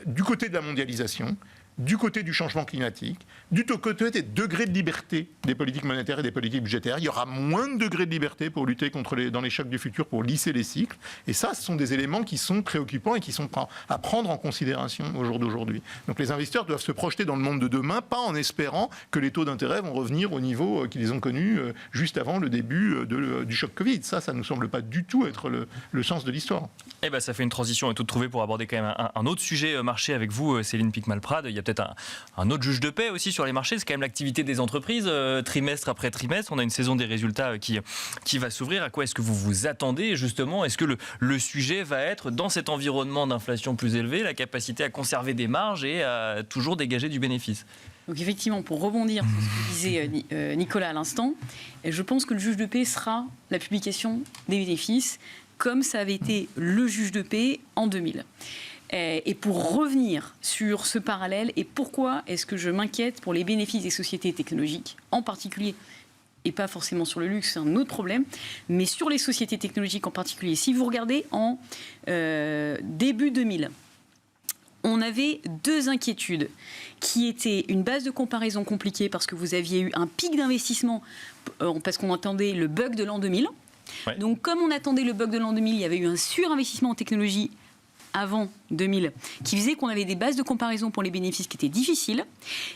du côté de la mondialisation, du côté du changement climatique, du côté des degrés de liberté des politiques monétaires et des politiques budgétaires. Il y aura moins de degrés de liberté pour lutter dans les chocs du futur, pour lisser les cycles. Et ça, ce sont des éléments qui sont préoccupants et qui sont à prendre en considération au jour d'aujourd'hui. Donc les investisseurs doivent se projeter dans le monde de demain, pas en espérant que les taux d'intérêt vont revenir au niveau qu'ils ont connu juste avant le début du choc Covid. Ça ne nous semble pas du tout être le sens de l'histoire. Eh ben, ça fait une transition toute trouvée pour aborder quand même un autre sujet marché avec vous, Céline Picmal-Prade. Il y a peut-être un autre juge de paix aussi sur les marchés, c'est quand même l'activité des entreprises, trimestre après trimestre. On a une saison des résultats qui va s'ouvrir. À quoi est-ce que vous vous attendez justement? Est-ce que le sujet va être, dans cet environnement d'inflation plus élevé, la capacité à conserver des marges et à toujours dégager du bénéfice? Donc effectivement, pour rebondir sur ce que disait Nicolas à l'instant, je pense que le juge de paix sera la publication des bénéfices, comme ça avait été le juge de paix en 2000. Et pour revenir sur ce parallèle, et pourquoi est-ce que je m'inquiète pour les bénéfices des sociétés technologiques, en particulier, et pas forcément sur le luxe, c'est un autre problème, mais sur les sociétés technologiques en particulier. Si vous regardez en début 2000, on avait deux inquiétudes qui étaient une base de comparaison compliquée parce que vous aviez eu un pic d'investissement parce qu'on attendait le bug de l'an 2000. Ouais. Donc comme on attendait le bug de l'an 2000, il y avait eu un surinvestissement en technologie avant 2000 qui faisait qu'on avait des bases de comparaison pour les bénéfices qui étaient difficiles.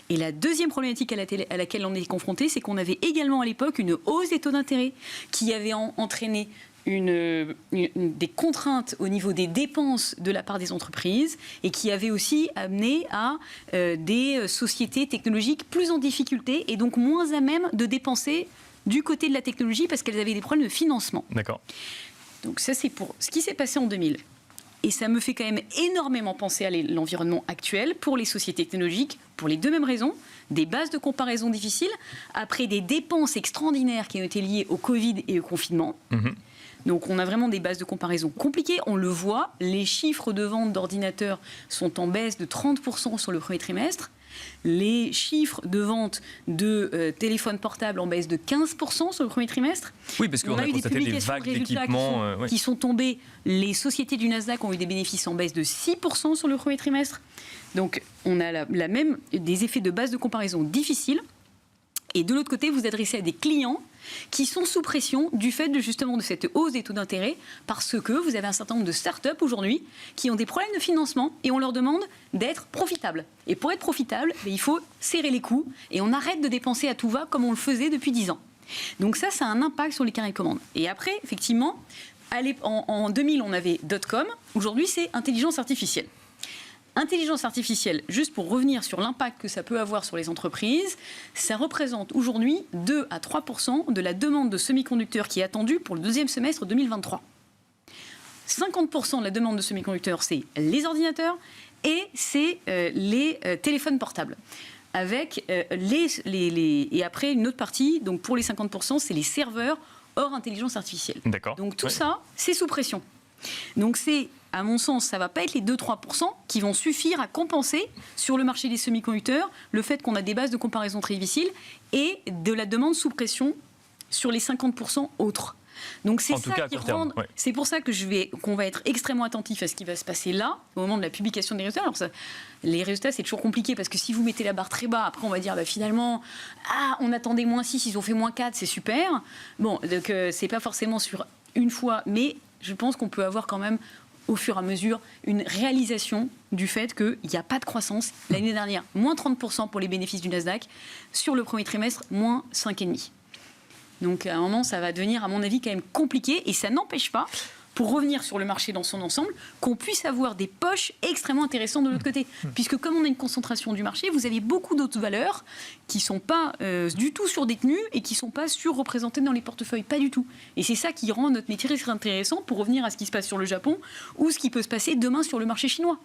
Et la deuxième problématique à laquelle on est confronté, c'est qu'on avait également à l'époque une hausse des taux d'intérêt qui avait entraîné des contraintes au niveau des dépenses de la part des entreprises et qui avait aussi amené à des sociétés technologiques plus en difficulté et donc moins à même de dépenser du côté de la technologie parce qu'elles avaient des problèmes de financement. D'accord. Donc ça, c'est pour ce qui s'est passé en 2000. Et ça me fait quand même énormément penser à l'environnement actuel pour les sociétés technologiques, pour les deux mêmes raisons. Des bases de comparaison difficiles, après des dépenses extraordinaires qui ont été liées au Covid et au confinement. Mmh. Donc on a vraiment des bases de comparaison compliquées. On le voit, les chiffres de vente d'ordinateurs sont en baisse de 30% sur le premier trimestre. Les chiffres de vente de téléphones portables en baisse de 15% sur le premier trimestre. Oui, parce qu'on a constaté des vagues d'équipements qui sont tombées. Les sociétés du Nasdaq ont eu des bénéfices en baisse de 6% sur le premier trimestre. Donc, on a des effets de base de comparaison difficiles. Et de l'autre côté, vous adressez à des clients qui sont sous pression du fait de cette hausse des taux d'intérêt, parce que vous avez un certain nombre de start-up aujourd'hui qui ont des problèmes de financement et on leur demande d'être profitables. Et pour être profitable, il faut serrer les coûts et on arrête de dépenser à tout va comme on le faisait depuis 10 ans. Donc ça a un impact sur les carnets de commandes. Et après, effectivement, en 2000, on avait .com. Aujourd'hui, c'est intelligence artificielle. Intelligence artificielle, juste pour revenir sur l'impact que ça peut avoir sur les entreprises, ça représente aujourd'hui 2 à 3% de la demande de semi-conducteurs qui est attendue pour le deuxième semestre 2023. 50% de la demande de semi-conducteurs, c'est les ordinateurs et c'est les téléphones portables. Avec et après, une autre partie, donc pour les 50%, c'est les serveurs hors intelligence artificielle. D'accord. Donc tout ça, c'est sous pression. Donc à mon sens, ça ne va pas être les 2-3% qui vont suffire à compenser sur le marché des semi-conducteurs le fait qu'on a des bases de comparaison très difficiles et de la demande sous pression sur les 50% autres. Donc c'est c'est pour ça qu'on va être extrêmement attentif à ce qui va se passer là, au moment de la publication des résultats. Alors les résultats, c'est toujours compliqué parce que si vous mettez la barre très bas, après on va dire finalement, on attendait -6, ils ont fait -4, c'est super. Bon, donc c'est pas forcément sur une fois, mais je pense qu'on peut avoir quand même au fur et à mesure une réalisation du fait qu'il n'y a pas de croissance. L'année dernière, -30% pour les bénéfices du Nasdaq. Sur le premier trimestre, -5,5%. Donc à un moment, ça va devenir, à mon avis, quand même compliqué. Et ça n'empêche pas, pour revenir sur le marché dans son ensemble, qu'on puisse avoir des poches extrêmement intéressantes de l'autre côté. Puisque comme on a une concentration du marché, vous avez beaucoup d'autres valeurs qui ne sont pas du tout surdétenues et qui ne sont pas surreprésentées dans les portefeuilles. Pas du tout. Et c'est ça qui rend notre métier très intéressant pour revenir à ce qui se passe sur le Japon ou ce qui peut se passer demain sur le marché chinois.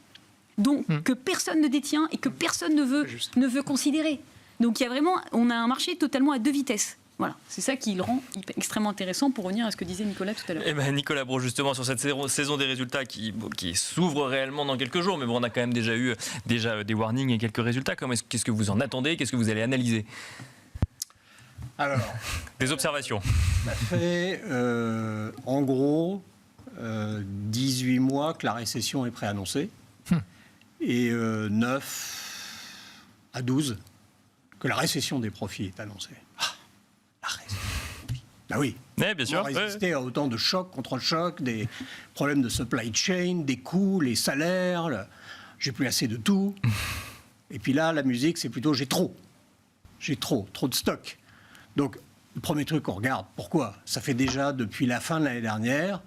Donc que personne ne détient et que personne ne veut considérer. Donc il y a vraiment, on a un marché totalement à deux vitesses. Voilà, c'est ça qui le rend extrêmement intéressant pour revenir à ce que disait Nicolas tout à l'heure. Eh ben, Nicolas Brault, justement, sur cette saison des résultats qui s'ouvre réellement dans quelques jours, mais bon, on a quand même déjà eu des warnings et quelques résultats. Qu'est-ce que vous en attendez? Qu'est-ce que vous allez analyser? Alors, des observations. Ça fait en gros 18 mois que la récession est préannoncée et 9 à 12 que la récession des profits est annoncée. Ah oui, bien sûr. On a résisté à autant de chocs, contre-chocs, des problèmes de supply chain, des coûts, les salaires, j'ai plus assez de tout. Et puis là, la musique, c'est plutôt j'ai trop de stock. Donc, le premier truc qu'on regarde, pourquoi? Ça fait déjà depuis la fin de l'année dernière,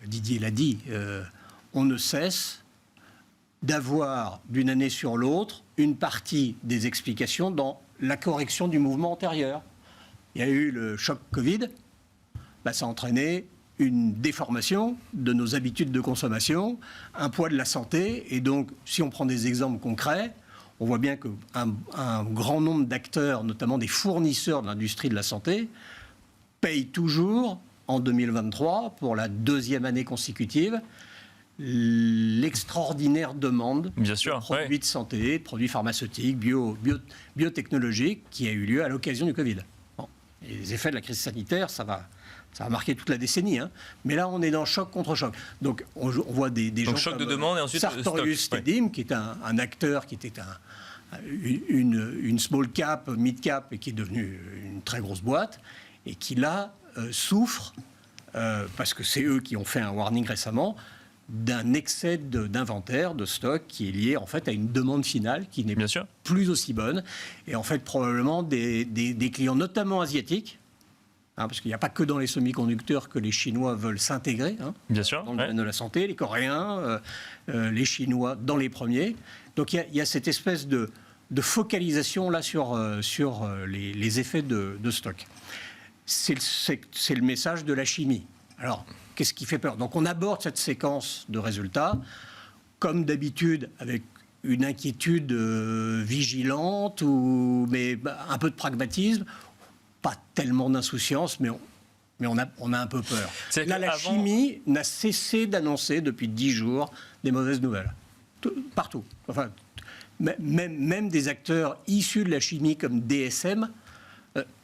Didier l'a dit, on ne cesse d'avoir d'une année sur l'autre une partie des explications dans la correction du mouvement antérieur. Il y a eu le choc Covid, ça a entraîné une déformation de nos habitudes de consommation, un poids de la santé, et donc si on prend des exemples concrets, on voit bien qu'un grand nombre d'acteurs, notamment des fournisseurs de l'industrie de la santé, payent toujours en 2023, pour la deuxième année consécutive, l'extraordinaire demande de produits de santé, de produits pharmaceutiques, biotechnologiques qui a eu lieu à l'occasion du Covid. Bon. Et les effets de la crise sanitaire, ça va marquer toute la décennie. Hein. Mais là, on est dans choc contre choc. Donc, on voit des gens choc comme de demande et ensuite Sartorius Stedim, qui est un acteur, qui était une small cap, mid cap, et qui est devenu une très grosse boîte, et qui là souffre, parce que c'est eux qui ont fait un warning récemment, d'un excès d'inventaire, de stock qui est lié en fait à une demande finale qui n'est plus aussi bonne. Et en fait, probablement des clients, notamment asiatiques, parce qu'il n'y a pas que dans les semi-conducteurs que les Chinois veulent s'intégrer, dans le domaine de la santé, les Coréens, les Chinois dans les premiers. Donc il y a cette espèce de focalisation là sur les effets de stock. C'est le message de la chimie. Alors, qu'est-ce qui fait peur? Donc on aborde cette séquence de résultats, comme d'habitude, avec une inquiétude vigilante, mais un peu de pragmatisme, pas tellement d'insouciance, mais on a un peu peur. Là, la chimie n'a cessé d'annoncer depuis 10 jours des mauvaises nouvelles. Partout. Enfin, même des acteurs issus de la chimie comme DSM,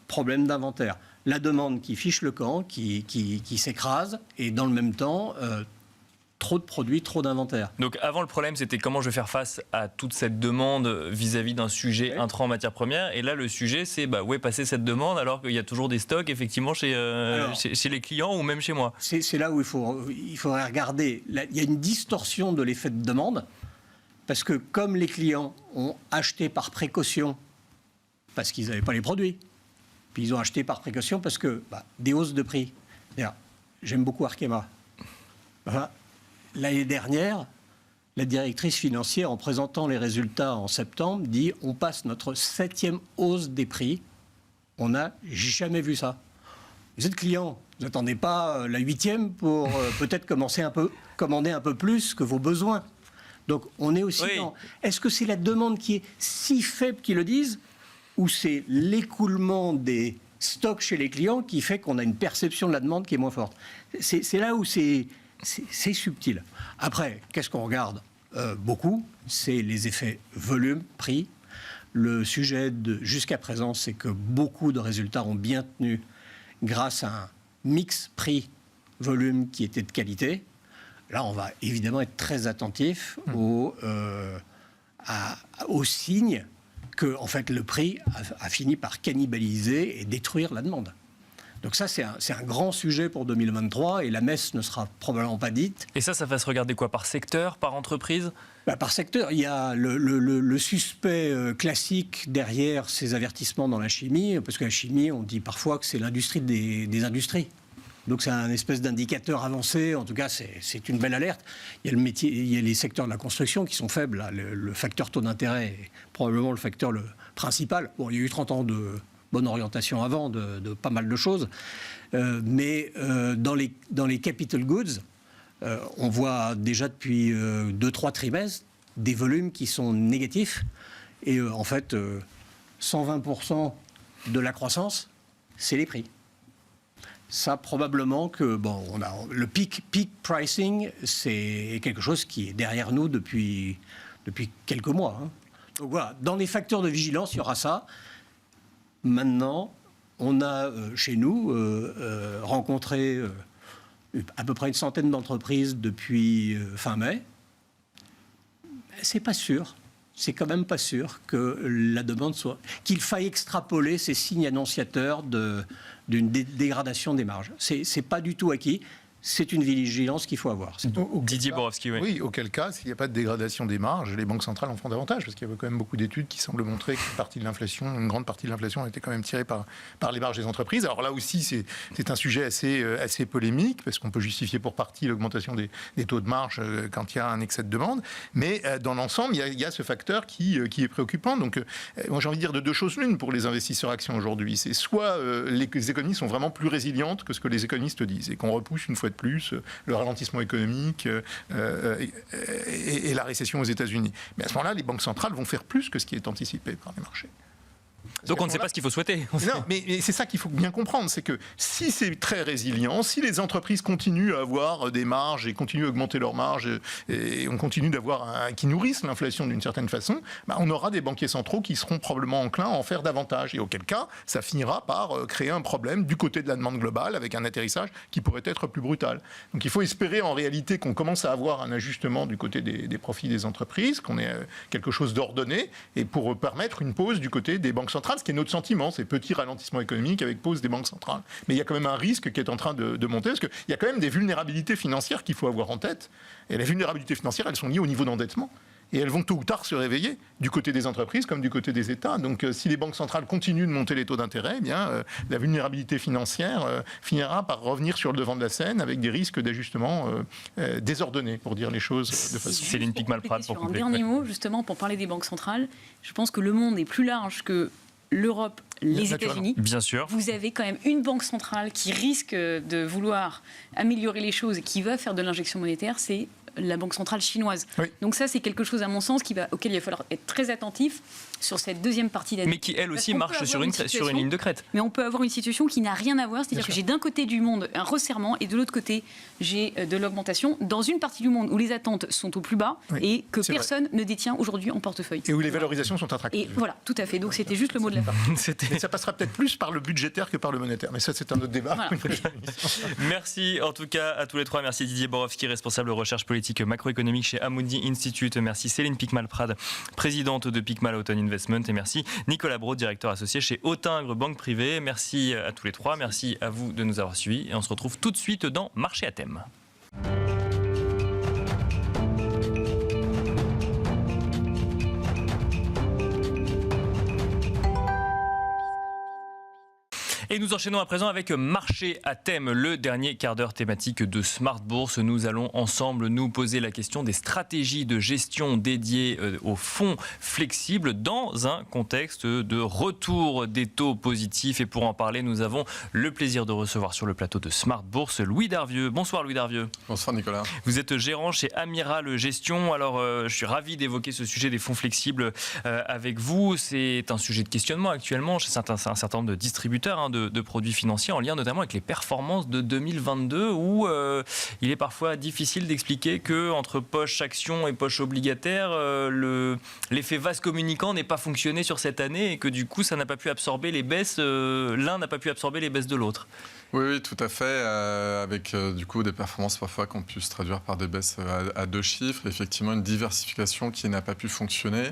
problème d'inventaire. La demande qui fiche le camp, qui s'écrase, et dans le même temps, trop de produits, trop d'inventaire. Donc avant, le problème, c'était comment je vais faire face à toute cette demande vis-à-vis d'un sujet intrant en matière première. Et là, le sujet, c'est où est passée cette demande alors qu'il y a toujours des stocks, effectivement, chez les clients ou même chez moi. C'est là où il faudrait regarder. Il y a une distorsion de l'effet de demande, parce que comme les clients ont acheté par précaution, parce qu'ils n'avaient pas les produits, puis ils ont acheté par précaution parce que des hausses de prix. D'ailleurs, j'aime beaucoup Arkema. L'année dernière, la directrice financière, en présentant les résultats en septembre, dit « On passe notre 7e hausse des prix. On n'a jamais vu ça. » Vous êtes client, vous n'attendez pas la 8e pour peut-être commander un peu plus que vos besoins. Donc on est aussi dans... Est-ce que c'est la demande qui est si faible qu'ils le disent, ou c'est l'écoulement des stocks chez les clients qui fait qu'on a une perception de la demande qui est moins forte? C'est là où c'est subtil. Après, qu'est-ce qu'on regarde beaucoup? C'est les effets volume, prix. Le sujet jusqu'à présent, c'est que beaucoup de résultats ont bien tenu grâce à un mix prix-volume qui était de qualité. Là, on va évidemment être très attentif aux signes que en fait, le prix a fini par cannibaliser et détruire la demande. Donc ça, c'est un grand sujet pour 2023 et la messe ne sera probablement pas dite. Et ça va se regarder quoi? Par secteur, par entreprise? Par secteur. Il y a le suspect classique derrière ces avertissements dans la chimie, parce que la chimie, on dit parfois que c'est l'industrie des industries. Donc c'est un espèce d'indicateur avancé. En tout cas, c'est une belle alerte. Il y a il y a les secteurs de la construction qui sont faibles. Là. Le facteur taux d'intérêt est probablement le facteur principal. Bon, il y a eu 30 ans de bonne orientation avant de pas mal de choses. Mais dans les capital goods, on voit déjà depuis 2-3 trimestres des volumes qui sont négatifs. Et en fait, 120% de la croissance, c'est les prix. Ça, probablement que on a le peak pricing, c'est quelque chose qui est derrière nous depuis quelques mois. Hein. Donc voilà, dans les facteurs de vigilance, il y aura ça. Maintenant, on a chez nous rencontré à peu près une centaine d'entreprises depuis fin mai. C'est pas sûr. C'est quand même pas sûr que la demande qu'il faille extrapoler ces signes annonciateurs d'une dégradation des marges. C'est pas du tout acquis. C'est une vigilance qu'il faut avoir. Didier Borowski, oui. Oui, auquel cas, s'il n'y a pas de dégradation des marges, les banques centrales en font davantage, parce qu'il y avait quand même beaucoup d'études qui semblent montrer qu'une grande partie de l'inflation a été quand même tirée par les marges des entreprises. Alors là aussi, c'est un sujet assez polémique, parce qu'on peut justifier pour partie l'augmentation des taux de marge quand il y a un excès de demande. Mais dans l'ensemble, il y a ce facteur qui est préoccupant. Donc, moi, j'ai envie de dire de deux choses l'une pour les investisseurs actions aujourd'hui. C'est soit les économies sont vraiment plus résilientes que ce que les économistes disent, et qu'on repousse une fois de plus le ralentissement économique et la récession aux États-Unis. Mais à ce moment-là, les banques centrales vont faire plus que ce qui est anticipé par les marchés. Donc on ne sait pas ce qu'il faut souhaiter. Non, mais c'est ça qu'il faut bien comprendre, c'est que si c'est très résilient, si les entreprises continuent à avoir des marges et continuent à augmenter leurs marges et on continue qui nourrissent l'inflation d'une certaine façon, on aura des banquiers centraux qui seront probablement enclins à en faire davantage. Et auquel cas, ça finira par créer un problème du côté de la demande globale avec un atterrissage qui pourrait être plus brutal. Donc il faut espérer en réalité qu'on commence à avoir un ajustement du côté des profits des entreprises, qu'on ait quelque chose d'ordonné et pour permettre une pause du côté des banques centrales, ce qui est notre sentiment, c'est petit ralentissement économique avec pause des banques centrales. Mais il y a quand même un risque qui est en train de monter, parce qu'il y a quand même des vulnérabilités financières qu'il faut avoir en tête. Et les vulnérabilités financières, elles sont liées au niveau d'endettement. Et elles vont tôt ou tard se réveiller, du côté des entreprises comme du côté des États. Donc si les banques centrales continuent de monter les taux d'intérêt, la vulnérabilité financière finira par revenir sur le devant de la scène avec des risques d'ajustement désordonnés, pour dire les choses de façon... Céline Picmal-Pratt pour compléter. Un dernier mot, justement, pour parler des banques centrales. Je pense que le monde est plus large que l'Europe, les États-Unis. Bien sûr. Vous avez quand même une banque centrale qui risque de vouloir améliorer les choses et qui va faire de l'injection monétaire, c'est la banque centrale chinoise. Oui. Donc ça, c'est quelque chose, à mon sens, auquel il va falloir être très attentif sur cette deuxième partie d'année. Mais qui, elle aussi, Parce qu'on marche peut sur avoir une ligne de crête. Mais on peut avoir une situation qui n'a rien à voir, c'est-à-dire que j'ai d'un côté du monde un resserrement et de l'autre côté j'ai de l'augmentation dans une partie du monde où les attentes sont au plus bas et que personne ne détient aujourd'hui en portefeuille. Et où les valorisations sont attractives. Et voilà, tout à fait. Donc c'était juste le mot de la fin. Mais ça passera peut-être plus par le budgétaire que par le monétaire. Mais ça, c'est un autre débat. Voilà. Merci en tout cas à tous les trois. Merci Didier Borowski, responsable recherche politique macroéconomique chez Amundi Institute. Merci Céline Picmal-Prade, présidente de Picmal Autumn Investment. Et merci Nicolas Brault, directeur associé chez Autingre Banque Privée. Merci à tous les trois. Merci à vous de nous avoir suivis. Et on se retrouve tout de suite dans Marché à thème. Et nous enchaînons à présent avec Marché à thème, le dernier quart d'heure thématique de Smart Bourse. Nous allons ensemble nous poser la question des stratégies de gestion dédiées aux fonds flexibles dans un contexte de retour des taux positifs. Et pour en parler, nous avons le plaisir de recevoir sur le plateau de Smart Bourse Louis Darvieux. Bonsoir Louis Darvieux. Bonsoir Nicolas. Vous êtes gérant chez Amiral Gestion. Alors je suis ravi d'évoquer ce sujet des fonds flexibles avec vous. C'est un sujet de questionnement actuellement chez un certain nombre de distributeurs de produits financiers en lien notamment avec les performances de 2022 où il est parfois difficile d'expliquer que entre poche action et poche obligataire, l'effet vase communicant n'ait pas fonctionné sur cette année et que du coup ça n'a pas pu absorber les baisses, l'un n'a pas pu absorber les baisses de l'autre. Oui, tout à fait, avec du coup des performances parfois qui ont pu se traduire par des baisses à deux chiffres, effectivement une diversification qui n'a pas pu fonctionner,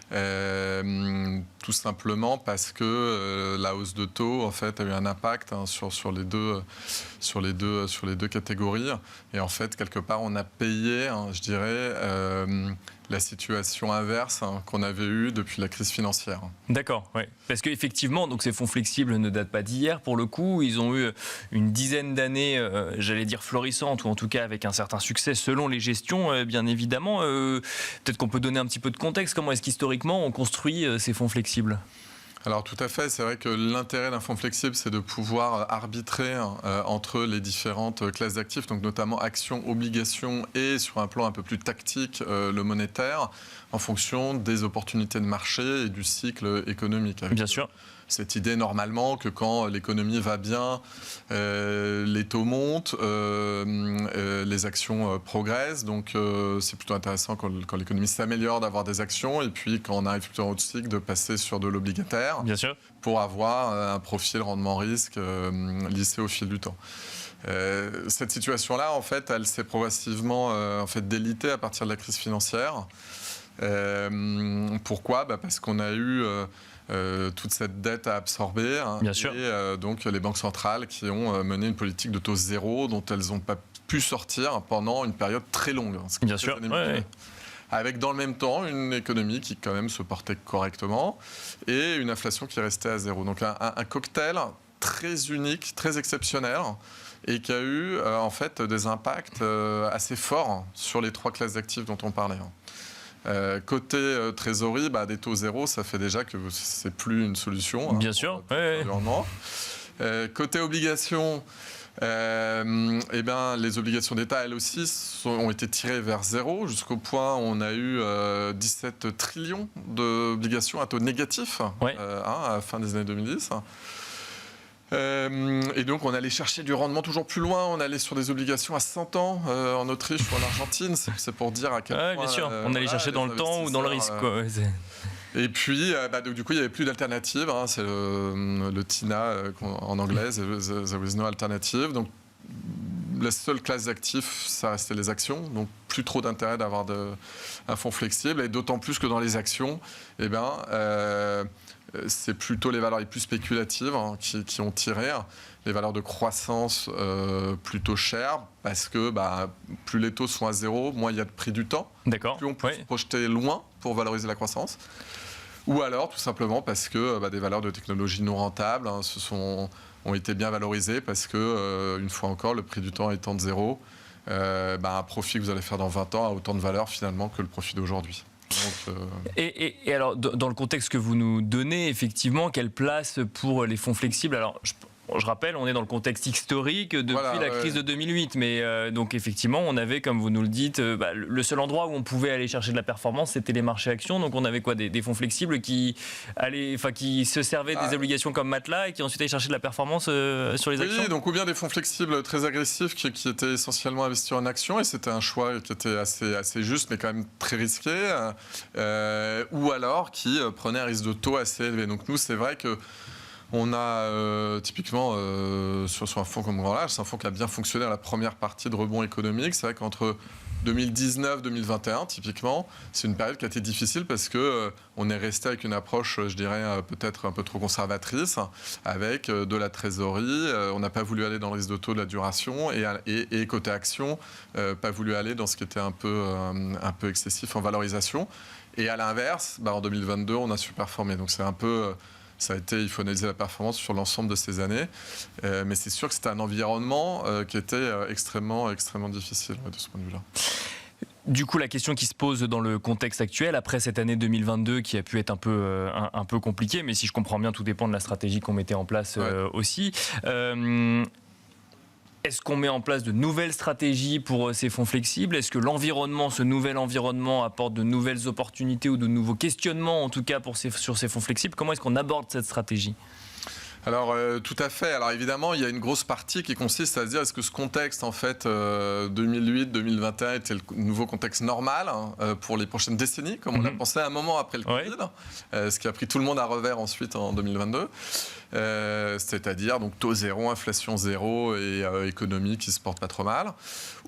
tout simplement parce que la hausse de taux en fait a eu un impact sur les deux catégories, et en fait quelque part on a payé, je dirais, la situation inverse qu'on avait eue depuis la crise financière. D'accord, oui. Parce qu'effectivement, donc ces fonds flexibles ne datent pas d'hier pour le coup. Ils ont eu une dizaine d'années, j'allais dire florissantes, ou en tout cas avec un certain succès selon les gestions, bien évidemment. Peut-être qu'on peut donner un petit peu de contexte. Comment est-ce qu'historiquement on construit ces fonds flexibles ? Alors tout à fait, c'est vrai que l'intérêt d'un fonds flexible, c'est de pouvoir arbitrer entre les différentes classes d'actifs, donc notamment actions, obligations et sur un plan un peu plus tactique, le monétaire, en fonction des opportunités de marché et du cycle économique. Bien sûr. Cette idée normalement que quand l'économie va bien, les taux montent, les actions progressent. Donc c'est plutôt intéressant quand l'économie s'améliore d'avoir des actions, et puis quand on arrive plutôt en haut de cycle de passer sur de l'obligataire. Bien sûr. Pour avoir un profil rendement-risque lissé au fil du temps. Cette situation-là, en fait, elle s'est progressivement délitée à partir de la crise financière. Pourquoi ? Parce qu'on a eu toute cette dette à absorber. Bien sûr. Et donc les banques centrales qui ont mené une politique de taux zéro dont elles n'ont pas pu sortir pendant une période très longue. Bien sûr. Ouais. Avec dans le même temps une économie qui quand même se portait correctement et une inflation qui restait à zéro. Donc un cocktail très unique, très exceptionnel, et qui a eu en fait des impacts assez forts sur les trois classes d'actifs dont on parlait. Côté trésorerie, des taux zéro, ça fait déjà que c'est plus une solution. Bien sûr. Côté obligations, les obligations d'État, elles aussi, ont été tirées vers zéro, jusqu'au point où on a eu 17 trillions d'obligations à taux négatif à la fin des années 2010. Et donc on allait chercher du rendement toujours plus loin, on allait sur des obligations à 100 ans en Autriche ou en Argentine, c'est pour dire à quel point... Bien sûr, on allait chercher dans le temps ou dans le risque. Et puis, du coup, il n'y avait plus d'alternative, c'est le TINA en anglais, there is no alternative. Donc la seule classe d'actifs, ça restait les actions, donc plus trop d'intérêt d'avoir un fonds flexible, et d'autant plus que dans les actions, c'est plutôt les valeurs les plus spéculatives qui ont tiré, les valeurs de croissance plutôt chères, parce que plus les taux sont à zéro, moins il y a de prix du temps. D'accord. Plus on peut se projeter loin pour valoriser la croissance. Ou alors tout simplement parce que des valeurs de technologie non rentables ont été bien valorisées, parce que, une fois encore, le prix du temps étant de zéro, un profit que vous allez faire dans 20 ans a autant de valeur finalement que le profit d'aujourd'hui. Donc, et alors, dans le contexte que vous nous donnez, effectivement, quelle place pour les fonds flexibles ? Alors, je rappelle, on est dans le contexte historique depuis la crise de 2008. Mais donc effectivement, on avait, comme vous nous le dites, le seul endroit où on pouvait aller chercher de la performance, c'était les marchés actions. Donc on avait quoi, des fonds flexibles qui se servaient des obligations comme matelas et qui ensuite allaient chercher de la performance sur les actions. Oui, donc ou bien des fonds flexibles très agressifs qui étaient essentiellement investis en actions, et c'était un choix qui était assez juste, mais quand même très risqué, ou alors qui prenaient un risque de taux assez élevé. Donc nous, c'est vrai que on a typiquement sur un fonds comme Grand Large, c'est un fonds qui a bien fonctionné à la première partie de rebond économique. C'est vrai qu'entre 2019-2021, typiquement, c'est une période qui a été difficile parce que on est resté avec une approche, je dirais, peut-être un peu trop conservatrice, avec de la trésorerie. On n'a pas voulu aller dans le risque de taux de la duration et côté action, pas voulu aller dans ce qui était un peu excessif en valorisation. Et à l'inverse, en 2022, on a surperformé. Donc c'est un peu... Ça a été, il faut analyser la performance sur l'ensemble de ces années. Mais c'est sûr que c'était un environnement qui était extrêmement difficile de ce point de vue-là. Du coup, la question qui se pose dans le contexte actuel, après cette année 2022 qui a pu être un peu compliquée, mais si je comprends bien, tout dépend de la stratégie qu'on mettait en place aussi. Est-ce qu'on met en place de nouvelles stratégies pour ces fonds flexibles ? Est-ce que ce nouvel environnement apporte de nouvelles opportunités ou de nouveaux questionnements, en tout cas sur ces fonds flexibles ? Comment est-ce qu'on aborde cette stratégie ? Alors tout à fait. Alors évidemment, il y a une grosse partie qui consiste à se dire est-ce que ce contexte en fait 2008-2021 était le nouveau contexte normal pour les prochaines décennies, comme on l'a pensé à un moment après le Covid, ce qui a pris tout le monde à revers ensuite en 2022. C'est-à-dire donc taux zéro, inflation zéro et économie qui se porte pas trop mal.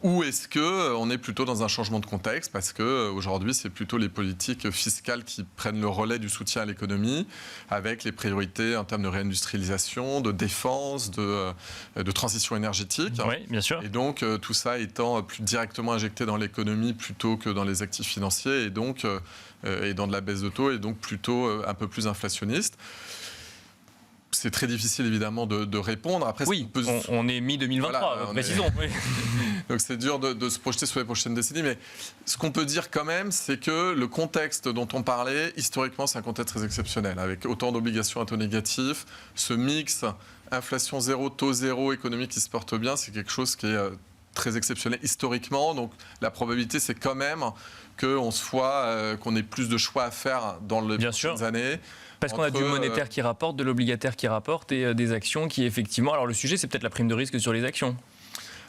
Ou est-ce que on est plutôt dans un changement de contexte parce que aujourd'hui c'est plutôt les politiques fiscales qui prennent le relais du soutien à l'économie, avec les priorités en termes de réindustrialisation, de défense, de transition énergétique. Oui, bien sûr. Et donc tout ça étant plus directement injecté dans l'économie plutôt que dans les actifs financiers et donc et dans de la baisse de taux et donc plutôt un peu plus inflationniste. C'est très difficile évidemment de répondre. Après, on est mi-2023, voilà, précisons. Oui. Donc c'est dur de se projeter sur les prochaines décennies, mais ce qu'on peut dire quand même, c'est que le contexte dont on parlait, historiquement, c'est un contexte très exceptionnel, avec autant d'obligations à taux négatif, ce mix inflation zéro, taux zéro, économie qui se porte bien, c'est quelque chose qui est très exceptionnel historiquement. Donc la probabilité, c'est quand même qu'on ait plus de choix à faire dans les prochaines années. Parce qu'on a du monétaire qui rapporte, de l'obligataire qui rapporte et des actions qui effectivement... Alors le sujet, c'est peut-être la prime de risque sur les actions.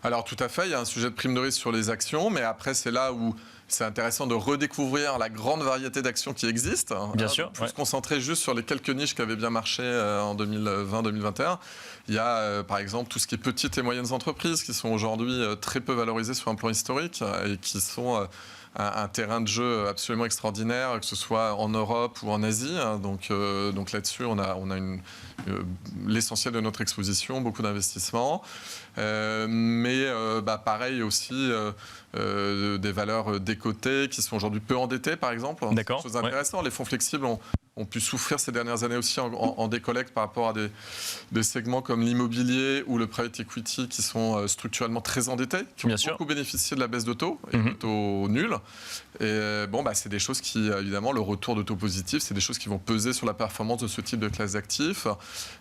Alors tout à fait, il y a un sujet de prime de risque sur les actions, mais après c'est là où c'est intéressant de redécouvrir la grande variété d'actions qui existent. Bien sûr. Plus se concentrer juste sur les quelques niches qui avaient bien marché en 2020-2021. Il y a par exemple tout ce qui est petites et moyennes entreprises qui sont aujourd'hui très peu valorisées sur un plan historique et qui sont... un terrain de jeu absolument extraordinaire, que ce soit en Europe ou en Asie. Donc là-dessus, on a l'essentiel de notre exposition, beaucoup d'investissements. Mais pareil aussi des valeurs décotées qui sont aujourd'hui peu endettées, par exemple. D'accord. C'est une chose intéressante. Les fonds flexibles ont pu souffrir ces dernières années aussi en décollecte par rapport à des segments comme l'immobilier ou le private equity qui sont structurellement très endettés, qui ont beaucoup bénéficié de la baisse de taux et de taux nuls. Et c'est des choses qui, évidemment, le retour de taux positif, c'est des choses qui vont peser sur la performance de ce type de classe d'actifs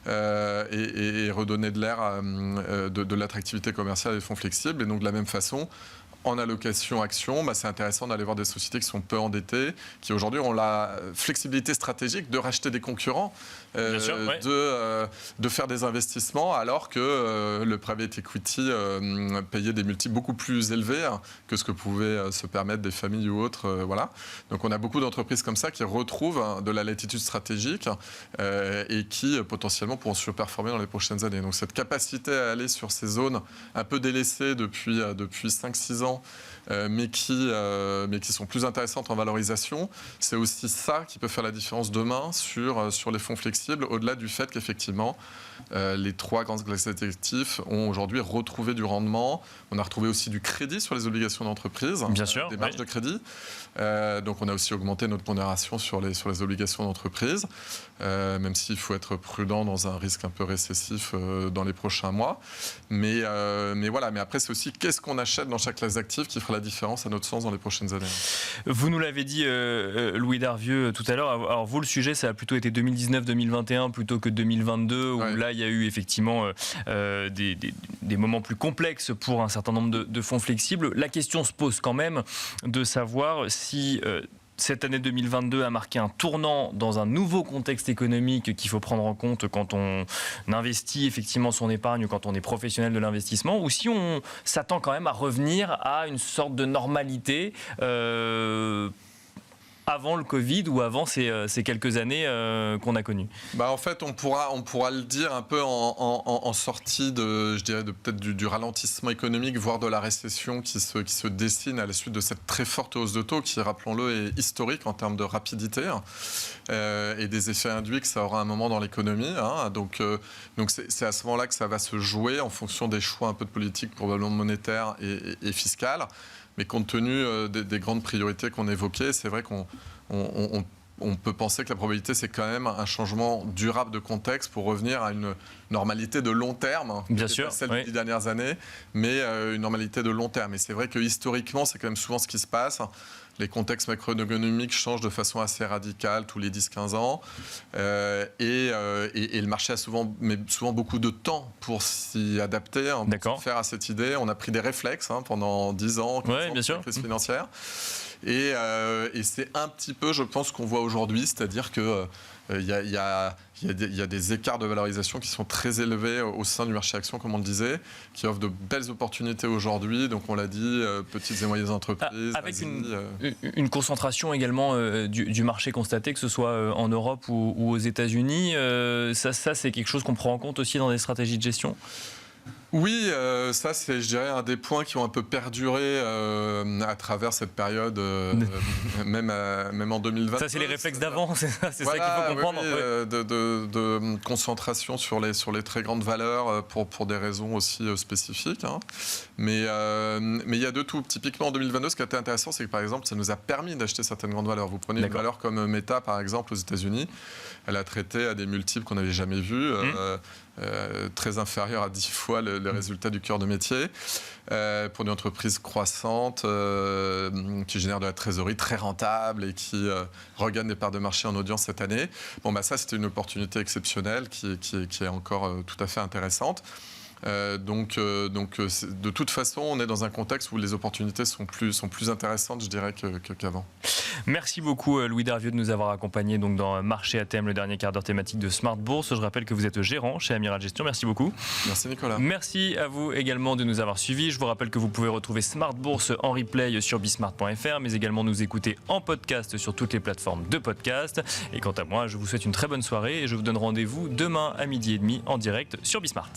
et redonner de l'air, de l'attractivité commerciale des fonds flexibles. Et donc, de la même façon, en allocation action, c'est intéressant d'aller voir des sociétés qui sont peu endettées, qui aujourd'hui ont la flexibilité stratégique de racheter des concurrents, de faire des investissements, alors que le private equity payait des multiples beaucoup plus élevés que ce que pouvaient se permettre des familles ou autres. Voilà. Donc on a beaucoup d'entreprises comme ça qui retrouvent de la latitude stratégique et qui potentiellement pourront surperformer dans les prochaines années. Donc cette capacité à aller sur ces zones un peu délaissées depuis 5-6 ans, mais qui sont plus intéressantes en valorisation, c'est aussi ça qui peut faire la différence demain sur les fonds flexibles, au-delà du fait qu'effectivement les trois grandes classes d'actifs ont aujourd'hui retrouvé du rendement. On a retrouvé aussi du crédit sur les obligations d'entreprise, des marges de crédit. Donc on a aussi augmenté notre pondération sur les obligations d'entreprise, même s'il faut être prudent dans un risque un peu récessif dans les prochains mois. Mais voilà. Mais après c'est aussi qu'est-ce qu'on achète dans chaque classe d'actifs. actifs qui fera la différence à notre sens dans les prochaines années. Vous nous l'avez dit, Louis Darvieux, tout à l'heure. Alors vous, le sujet, ça a plutôt été 2019-2021 plutôt que 2022, où là, il y a eu effectivement des moments plus complexes pour un certain nombre de fonds flexibles. La question se pose quand même de savoir si cette année 2022 a marqué un tournant dans un nouveau contexte économique qu'il faut prendre en compte quand on investit effectivement son épargne ou quand on est professionnel de l'investissement, ou si on s'attend quand même à revenir à une sorte de normalité avant le Covid ou avant ces quelques années qu'on a connues. En fait, on pourra le dire un peu en sortie je dirais peut-être du ralentissement économique, voire de la récession qui se dessine à la suite de cette très forte hausse de taux qui, rappelons-le, est historique en termes de rapidité et des effets induits que ça aura un moment dans l'économie. Donc c'est à ce moment-là que ça va se jouer en fonction des choix un peu de politique, probablement monétaire et fiscale. Mais compte tenu des grandes priorités qu'on évoquait, c'est vrai qu'on peut penser que la probabilité, c'est quand même un changement durable de contexte pour revenir à une normalité de long terme. Bien sûr, celle des 10 dernières années, mais une normalité de long terme. Et c'est vrai que historiquement, c'est quand même souvent ce qui se passe. Les contextes macroéconomiques changent de façon assez radicale tous les 10-15 ans. Et le marché a souvent beaucoup de temps pour s'y adapter, pour se faire à cette idée. On a pris des réflexes pendant 10 ans, bien sûr. La crise financière. Et c'est un petit peu, je pense, qu'on voit aujourd'hui, c'est-à-dire que il y a des écarts de valorisation qui sont très élevés au sein du marché action, comme on le disait, qui offrent de belles opportunités aujourd'hui. Donc on l'a dit, petites et moyennes entreprises. Avec une concentration également du marché constaté, que ce soit en Europe ou aux États-Unis. Ça, c'est quelque chose qu'on prend en compte aussi dans des stratégies de gestion ? Oui, ça c'est, je dirais, un des points qui ont un peu perduré à travers cette période, même en 2020. Ça, c'est les réflexes d'avant, c'est ça qu'il faut comprendre. Oui, de concentration sur les très grandes valeurs pour des raisons aussi spécifiques. Mais il y a de tout. Typiquement, en 2022, ce qui a été intéressant, c'est que, par exemple, ça nous a permis d'acheter certaines grandes valeurs. Vous prenez une valeur comme Meta, par exemple, aux États-Unis. Elle a traité à des multiples qu'on n'avait jamais vus. Très inférieur à 10 fois les résultats du cœur de métier, pour une entreprise croissante qui génère de la trésorerie très rentable et qui regagne des parts de marché en audience cette année. Ça, c'était une opportunité exceptionnelle qui est encore tout à fait intéressante. Donc, de toute façon, on est dans un contexte où les opportunités sont plus intéressantes, je dirais, qu'avant. Merci beaucoup, Louis Darvieux, de nous avoir accompagnés donc, dans Marché à thème, le dernier quart d'heure thématique de Smart Bourse. Je rappelle que vous êtes gérant chez Amiral Gestion. Merci beaucoup. Merci, Nicolas. Merci à vous également de nous avoir suivis. Je vous rappelle que vous pouvez retrouver Smart Bourse en replay sur bismart.fr, mais également nous écouter en podcast sur toutes les plateformes de podcast. Et quant à moi, je vous souhaite une très bonne soirée et je vous donne rendez-vous demain à 12h30 en direct sur Bismart.